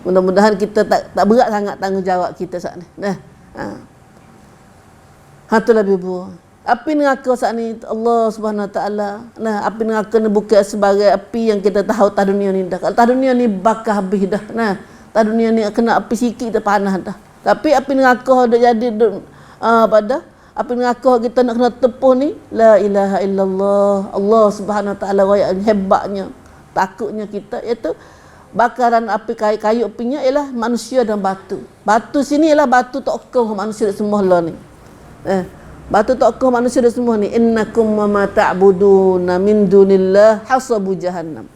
Mudah-mudahan kita tak berat sangat tanggungjawab kita saat ni. Nah. Hatulah ibu. Api neraka saat ni Allah Subhanahu Wa Taala. Nah, api neraka ni bukan sebagai api yang kita tahu tak dunia ni dah. Kalau tak dunia ni bakar habis dah. Nah, tak dunia ni kena api sikit dah panas dah. Tapi api neraka dah jadi pada api neraka kita nak kena tepuh ni, la ilaha illallah. Allah Subhanahu Wa Taala yang hebatnya, takutnya kita, iaitu bakaran api kayu apinya ialah manusia dan batu. Batu sini ialah batu tokoh manusia semua lah ni. Batu tokoh manusia semua ni. Innakum wa ma ta'buduna min dunillah hasabu jahannam.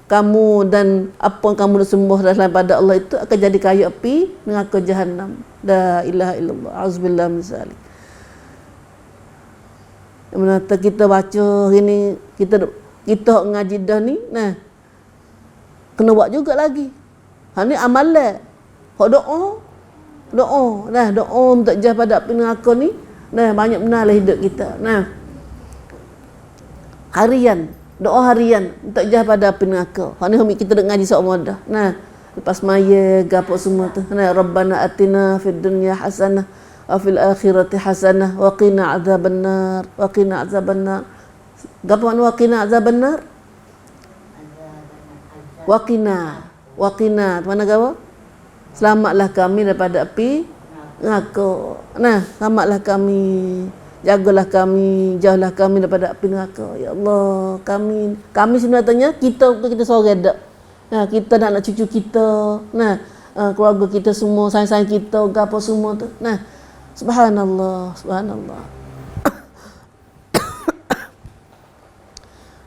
Kamu dan apa yang kamu sembah selain pada Allah itu akan jadi kayu api neraka jahannam. La ilaha illallah. Auzubillah min zalik. Yang mana kita baca ini, kita ngaji dah ni, nah, kena buat juga lagi. Ni amalan. Hak doa, nah, doa untuk jah pada api neraka ni, nah, banyak benar lah hidup kita. Nah, harian, doa harian untuk jah pada api neraka. Hak ni kita nak ngaji sok dah. Nah, lepas maya gapo semua tu. Nah, Rabbana atina fid dunya hasanah wa fil akhirati hasanah wa qina adzabannar wa qina adzabannar. Gapo anu wa qina adzabannar? Wa qina mana gapo? Selamatlah kami daripada api neraka. Nah, selamatlah kami, jagalah kami, jauhlah kami daripada api neraka. Ya Allah, kami sebenarnya kita seorang dak. Nah, kita nak cucu kita, nah, keluarga kita semua, sayang-sayang kita, gapo semua tu. Nah, subhanallah.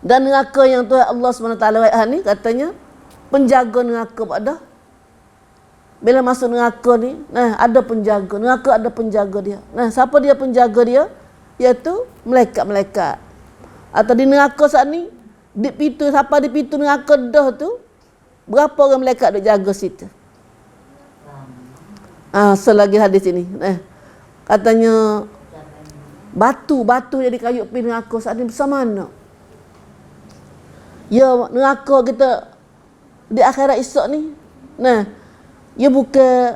Dan neraka yang Tuhan Allah SWT ni katanya penjaga neraka pada bila masuk neraka ni, nah, ada penjaga. Neraka ada penjaga dia. Nah, siapa dia penjaga dia? Iaitu malaikat-malaikat. Atau di neraka saat ni, di pintu, siapa di pintu neraka dah tu, berapa orang malaikat duk jaga situ? Selagi hadis ini. Katanya batu jadi kayu api neraka saat ni bersama mana? Ya, neraka kita di akhirat esok ni, nah, ia bukan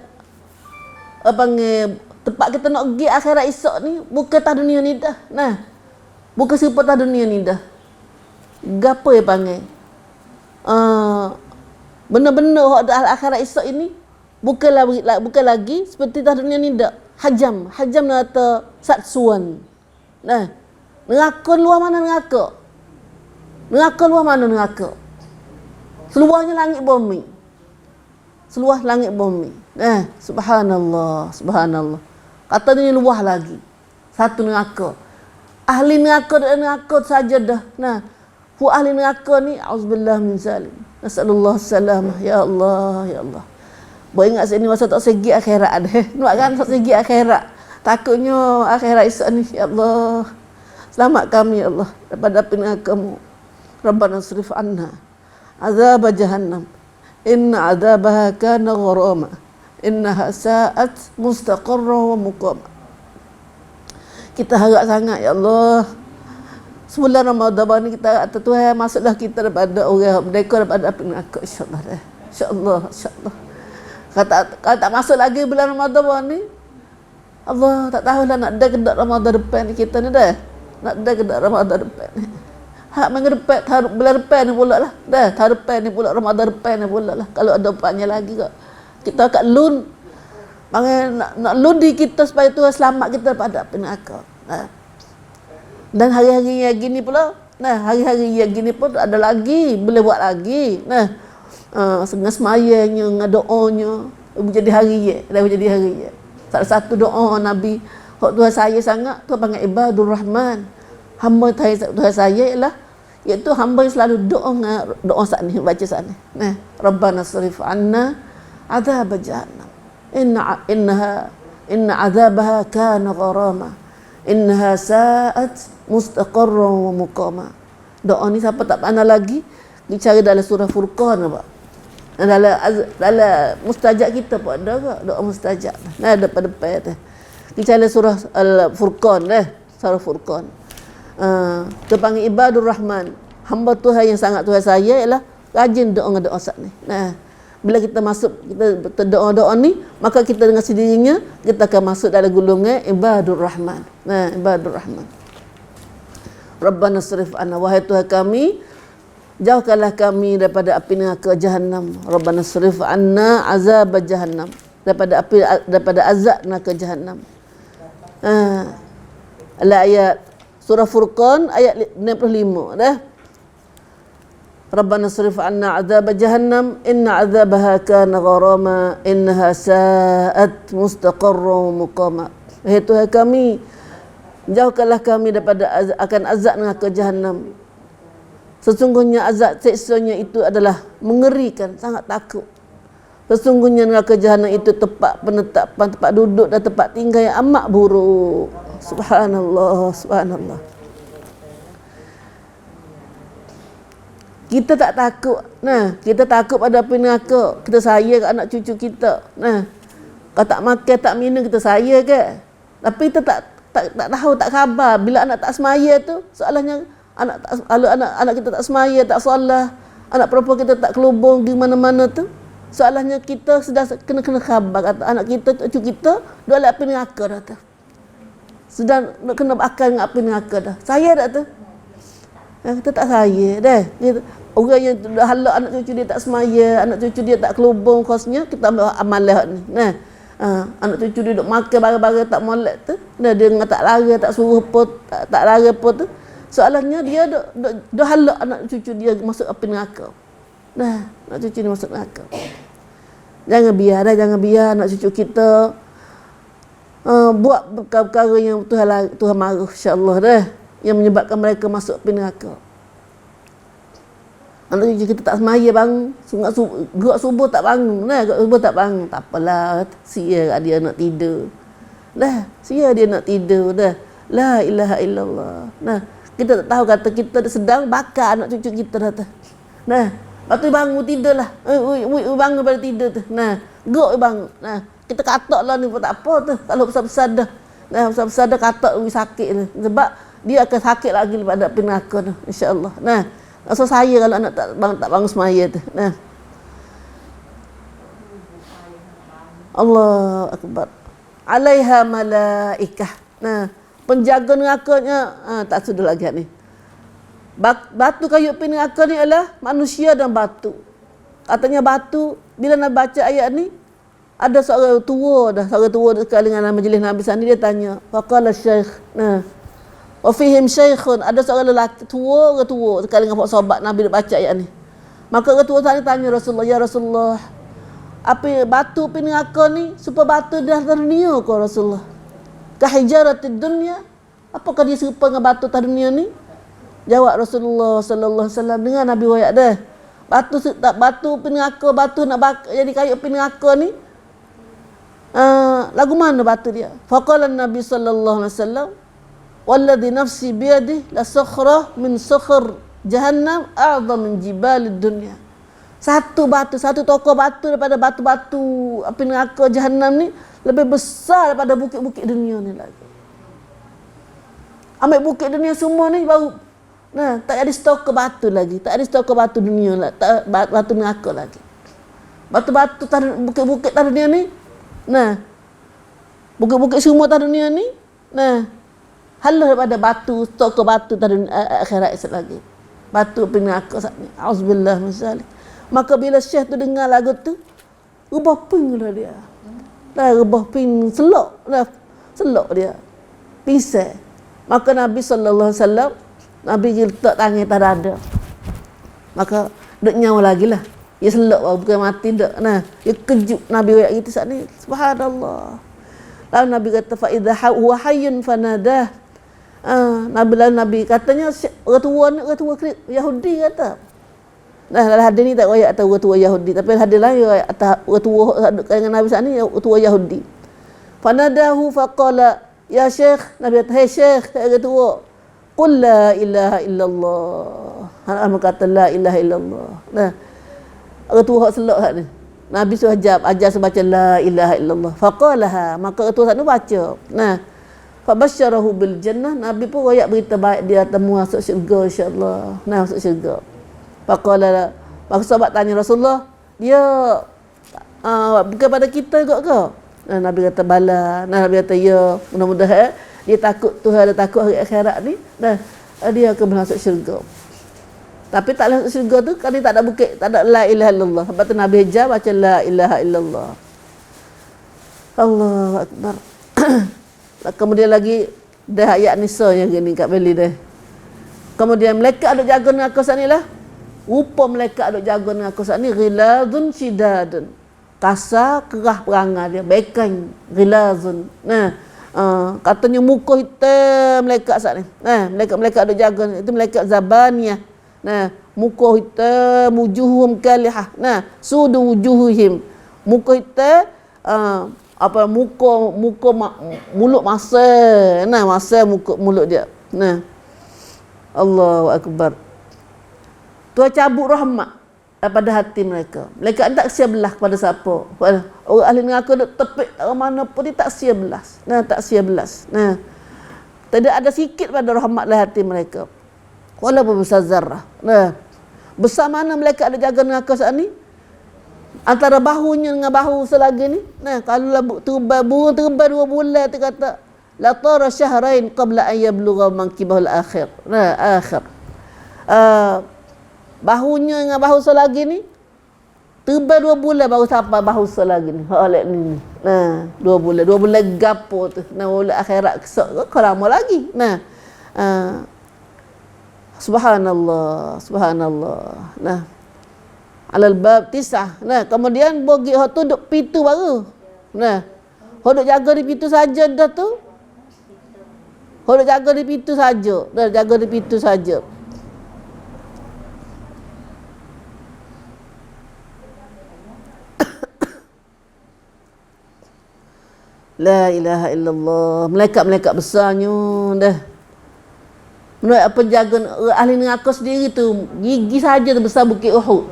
tempat kita nak pergi akhirat esok ni, bukan tah dunia ni dah. Nah, bukan serupa tah dunia ni dah. Gapo dia panggil? Benar-benar hak dah akhirat esok ini bukan lagi seperti tah dunia ni dah. Hajam nata satsuan. Nah, neraka luar mana neraka? Seluarnya langit bumi. Seluas langit bumi. Subhanallah. Katanya luah lagi. Satu neraka. Ahli neraka dan neraka saja dah. Nah, ahli neraka ni auzubillah min zalim. Nasallallahu salamah. Ya Allah. Boleh ingat sini masa tak segi akhirat dah. Nak kan tak segi akhirat. Takutnya akhirat esok ni, ya Allah. Selamat kami ya Allah daripada api neraka-Mu. Rabbana srif anna azab jahannam. Inna azabaha kana gharama. Innaha sa'at mustaqarra wa muqama. Kita harap sangat ya Allah. Sebulan Ramadan ni kita harap Tuhan masuklah kita daripada orang mereka daripada api neraka insya-Allah. Insya-Allah. Kalau tak masuk lagi bulan Ramadan ni, Allah tak tahulah nak ada ke tak Ramadan depan ni kita ni dah. Nak ada ke tak Ramadan depan ni. Hak mengerepet bulan depan ni pula lah. Dah, tahun depan ni pula, Ramadan depan ni pula lah. Kalau ada empatnya lagi kok. Kita kat lun. Nak ludi kita supaya Tuhan selamat kita pada api neraka. Dan hari-hari yang gini pula, hari-hari yang gini pun ada lagi, boleh buat lagi. Dengan semayangnya, dengan doanya, jadi hari ya, dah jadi hari ya. Salah satu doa Nabi, hak Tuhan saya sangat, Tuhan panggil ibadur rahman. Hamba Tuhan saya ialah, iaitu hamba yang selalu doa saat ni, baca saat ni. Rabbana sarif anna azab jahannam. Inna azabaha kana gharama. Innaha sa'at mustaqarran wa muqama. Doa ni siapa tak pandai lagi, bicara dalam surah Furqan apa? Dalam mustajab kita pun ada ke doa mustajab. Depan-depan tu. Bicara surah Al-Furqan surah Furqan. Dia panggil ibadur rahman. Hamba Tuhan yang sangat Tuhan saya ialah rajin doa saat ni. Bila kita masuk, kita doa-doa ni, maka kita dengan sendirinya kita akan masuk dalam golongan ibadur rahman. Ibadur rahman. Rabbana sarif anna, wahai Tuhan kami, jauhkanlah kami daripada api neraka jahannam. Rabbana sarif anna azab jahannam, daripada azab neraka jahannam. Ayat surah Furqan ayat 65 dah. Rabbana sarif anna azab jahannam inna azabaha kana gharama innaha sa'at mustaqarran wa muqama. Wahai Tuhan kami, jauhkanlah kami daripada akan azab neraka jahannam. Sesungguhnya azab siksanya itu adalah mengerikan, sangat takut. Sesungguhnya neraka jahannam itu tempat penetapan, tempat duduk dan tempat tinggal yang amat buruk. Subhanallah, subhanallah. Kita tak takut. Kita takut pada api neraka. Kita sayang kat anak cucu kita. Kalau tak makan, tak minum, kita sayang ke? Tapi kita tak tahu, tak khabar. Bila anak tak semaya tu, soalannya anak kita tak semaya, tak solat, anak perempuan kita tak kelubung di mana-mana tu, soalannya kita sudah kena khabar kata anak kita, cucu kita dua api neraka dah tu. Sudah kena bakal dengan api neraka dah. Saya dah tu. Kita tak saya dah. Orang yang dah halak anak cucu dia tak semaya, anak cucu dia tak kelubung kosnya, kita ambil amalan ni. Anak cucu dia duk makan barang-barang tak molek tu, dia dengan tak lara, tak suruh apa, tak lara apa tu. Soalannya dia duk halak anak cucu dia masuk api neraka. Anak cucu dia masuk neraka. Jangan biar anak cucu kita buat perkara yang Tuhan marah, insya-Allah dah, yang menyebabkan mereka masuk api neraka. Anak cucu kita tak semaya bangun, gerak subuh tak bangun, tak apalah, sia dia nak tidur. Sia dia nak tidur dah. La ilaha illallah. Kita tak tahu kata kita sedang bakar anak cucu kita dah tu. Lepas tu bangun tidurlah. Bangun pada tidur tu. Gerak bangun. Kita kataklah ni pun tak apa tu. Tak lupa besar-besar dah. Besar-besar dah katak sakit tu. Sebab dia akan sakit lagi pada api neraka tu, insya-Allah. Rasa saya kalau anak tak bangun semaya tu. Allah akbar. Alaiha malaikah. Penjaga nerakanya tak sudah lagi ni. Batu kayu api neraka ni adalah manusia dan batu. Katanya batu, bila nak baca ayat ni, ada seorang tua sekali dengan majlis Nabi sana, dia tanya, faqala syekh, wa fihim syekhun, ada seorang lelaki tua sekali dengan sahabat Nabi nak baca ayat ni. Maka orang tua tadi tanya Rasulullah, ya Rasulullah, apa batu api neraka ni supaya batu dah dunia ke Rasulullah? Kahijaratid dunya, apakah dia serupa dengan batu atas dunia ni? Jawab Rasulullah sallallahu alaihi wasallam dengan Nabi wayak dah. Batu api neraka, batu nak jadi kayu api neraka ni, lagu mana batu dia? Faqala Nabi sallallahu alaihi wasallam, walladhi nafsi biyadihi la sakhrah min sakhr jahannam a'zam min jibalid dunya. Satu tokok batu daripada batu-batu api neraka jahannam ni lebih besar daripada bukit-bukit dunia ni lagi. Ambil bukit dunia semua ni baru tak ada stok batu lagi, tak ada stok batu dunia lah, tak batu neraka lagi. Batu-batu bukit-bukit tanah dunia ni, bukit-bukit semua tanah dunia ni, halah daripada batu stok batu tanah akhirat lagi. Batu api neraka saat ni. Auzubillah min zalik. Maka bila Syekh tu dengar lagu tu, rebah ping lah dia. Dah rebah ping selok dah. Selok dia. Pisah. Maka Nabi sallallahu alaihi wasallam Nabi letak tangan atas dada. Maka duk nyawa lagi lah. Dia selok bukan mati dak. Nah, dia kejut Nabi ayat gitu saat ni. Subhanallah. Lalu Nabi kata fa idza huwa hayyun fanadah. Nabi katanya orang tua Yahudi kata. Nah, dalam hadis ni tak ayat atau orang tua Yahudi, tapi hadis lain atas orang tua dengan Nabi saat ni orang tua Yahudi. Fanadahu faqala ya Syekh, Nabi kata, "Hai Syekh, orang tua, qul la ilaha illallah." Hang kata la ilaha illallah. Nah, orang tua hak selok hak ni. Nabi suruh ajar baca la ilaha illallah. Faqalaha, maka orang tua sat tu baca. Nah, fabasyarahu bil jannah. Nabi pun royak berita baik dia temu masuk syurga insya-Allah. Nah, masuk syurga. Faqala, maka sahabat tanya Rasulullah, dia bukan pada kita juga ke? Nah, Nabi kata bala. Nah, Nabi kata ya, mudah-mudahan dia takut Tuhan, dia takut hari akhirat ni, dan dia akan masuk syurga. Tapi tak masuk syurga tu kan dia tak ada bukit, tak ada la ilaha illallah. Sebab tu Nabi ajar baca la ilaha illallah. Allahu akbar. Kemudian lagi dah ayat Nisa yang gini kat beli dah. Kemudian malaikat duk jaga dengan aku saat ni lah. Rupa malaikat duk jaga dengan aku saat ni ghilazun shidadun. Kasar kerah perangai dia, bekan ghilazun. Nah, katanya muka hitam malaikat saat ni. Nah, malaikat duk jaga itu malaikat Zabaniyah. Nah, muka hitam wujuhum kalihah. Nah, sudu wujuhihim. Muka hitam mulut masa. Nah, masa mulut dia. Nah, Allahu akbar. Tuhan cabut rahmat pada hati mereka. Mereka tak sia belah kepada siapa. Orang ahli neraka duk tepik tak mana pun dia tak sia belas. Nah, tak sia belas. Nah, tidak ada sikit pada rahmat dalam hati mereka. Walaupun besar zarah. Nah, besar mana mereka ada jaga neraka saat ni? Antara bahunya dengan bahu selagi ni. Nah, kalau burung terbang 2 bulan tu kata la tara syahrain qabla an yablugha mankibahul akhir. Nah, akhir. Bahunya dengan bahu selagi ni terbang 2 bulan baru sampai bahu selagi ni. Oleh ni. Nah, 2 bulan gapo tu. Nah, oleh akhirat kesok kau lama lagi. Nah, subhanallah. Nah, alal bab 9. Nah, kemudian bagi hak tu duk pintu baru. Nah, hak duk jaga di pintu saja dah tu. Hak duk jaga di pintu saja. Dah jaga di pintu saja. La ilaha illallah. Malaikat-malaikat besarnya dah. Menurut penjaga ahli neraka sendiri tu, gigi saja tu besar bukit Uhud.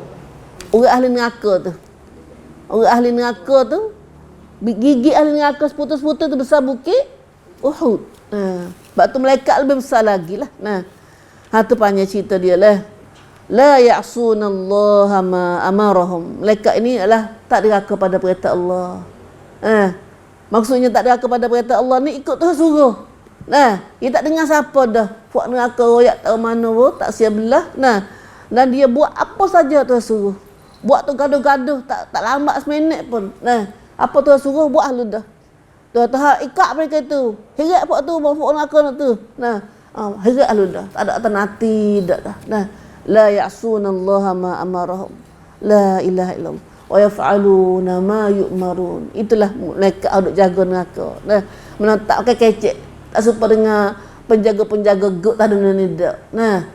Orang ahli neraka tu. Orang ahli neraka tu, gigi ahli neraka seputus-putus tu besar bukit Uhud. Sebab tu malaikat lebih besar lagi lah. Nah, tu panjang cerita dia lah. La ya'sunallaha ma amarahum. Malaikat ini adalah tak diraka pada perintah Allah. Maksudnya tak diraka pada perintah Allah ni ikut Tuhan suruh. Nah, dia tak dengar siapa dah. Puak neraka royak tahu mana pun, tak sia belah. Nah, dan dia buat apa saja Tuhan suruh. Buat tu gaduh-gaduh, tak lambat seminit pun. Nah, apa Tuhan suruh buat lu dah. Tuhan tahu ikat mereka tu. Heret puak tu, puak neraka tu. Nah, heret lu dah. Tak ada alternatif dah. Nah, la ya'sunallaha ma amarahum. La ilaha illallah. Wa yaf'aluna ma yu'marun. Itulah mereka duk jaga neraka. Nah, mana tak pakai kecek. Tak serupa dengan penjaga-penjaga gut tak dunia ni dak. Nah,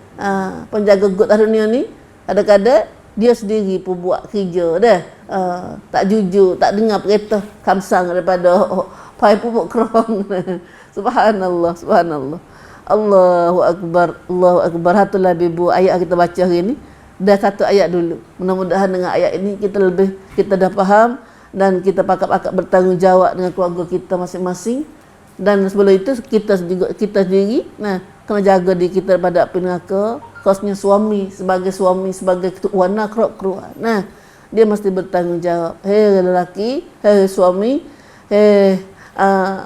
penjaga gut tak dunia ni kadang-kadang dia sendiri pun buat kerja dah. Tak jujur, tak dengar perintah kamsang daripada pai pupuk kerong. Subhanallah. Allahu akbar. Hatulah bibu ayat kita baca hari ni. Dah 1 ayat dulu. Mudah-mudahan dengan ayat ini kita dah faham dan kita pakak-pakak bertanggungjawab dengan keluarga kita masing-masing. Dan sebelum itu kita sendiri kena jaga diri kita daripada api neraka. Khususnya sebagai ketua keruan. Nah, dia mesti bertanggungjawab. Hei lelaki, hei suami, hei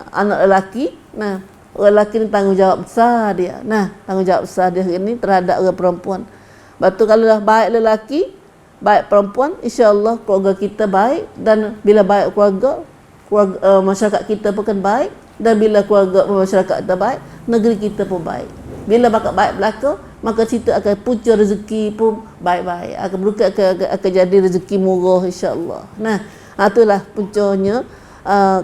anak lelaki. Nah, orang lelaki ni tanggungjawab besar dia. Nah, tanggungjawab besar dia ini terhadap orang perempuan. Lepas tu kalau dah baik lelaki, baik perempuan, insya-Allah keluarga kita baik, dan bila baik keluarga masyarakat kita pun akan baik, dan bila keluarga masyarakat kita baik, negeri kita pun baik. Bila bakat baik belaka, maka kita akan punca rezeki pun baik-baik, akan jadi rezeki murah insya-Allah. Nah, itulah puncanya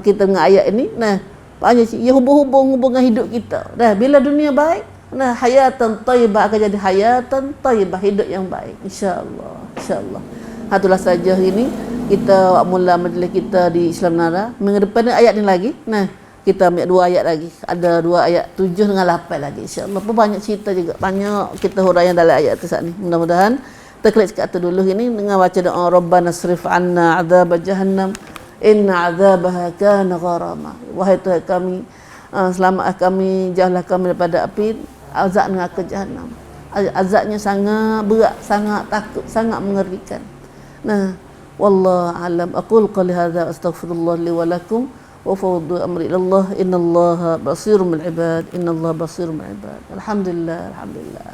kita dengan ayat ini. Nah, banyak ia hubung dengan hidup kita. Dah bila dunia baik, nah hayatan thayyibah akan jadi hayatan thayyibah, hidup yang baik insya-Allah. Insya-Allah. Itulah saja hari ini kita mula majlis kita di Islam Menara. Mengedepan ayat ni lagi. Nah, kita ambil 2 ayat lagi. Ada 2 ayat 7 dengan 8 lagi insya-Allah. Banyak cerita juga. Banyak kita huraian dalam ayat tu saat ni. Mudah-mudahan kita klik kat atas dulu ini dengan baca doa Rabbana srif anna adzab jahannam inna adzabaha kana gharama. Wahai Tuhan kami, selamatlah kami, jauhlah kami daripada api azab neraka jahanam. Azabnya sangat berat, sangat takut, sangat mengerikan. Nah, wallahu alam. Aqul qali hadza astaghfirullah li wa lakum wa fawdu amri ila Allah innallaha basirun bil ibad. Innallaha basirun bil ibad. Alhamdulillah, alhamdulillah.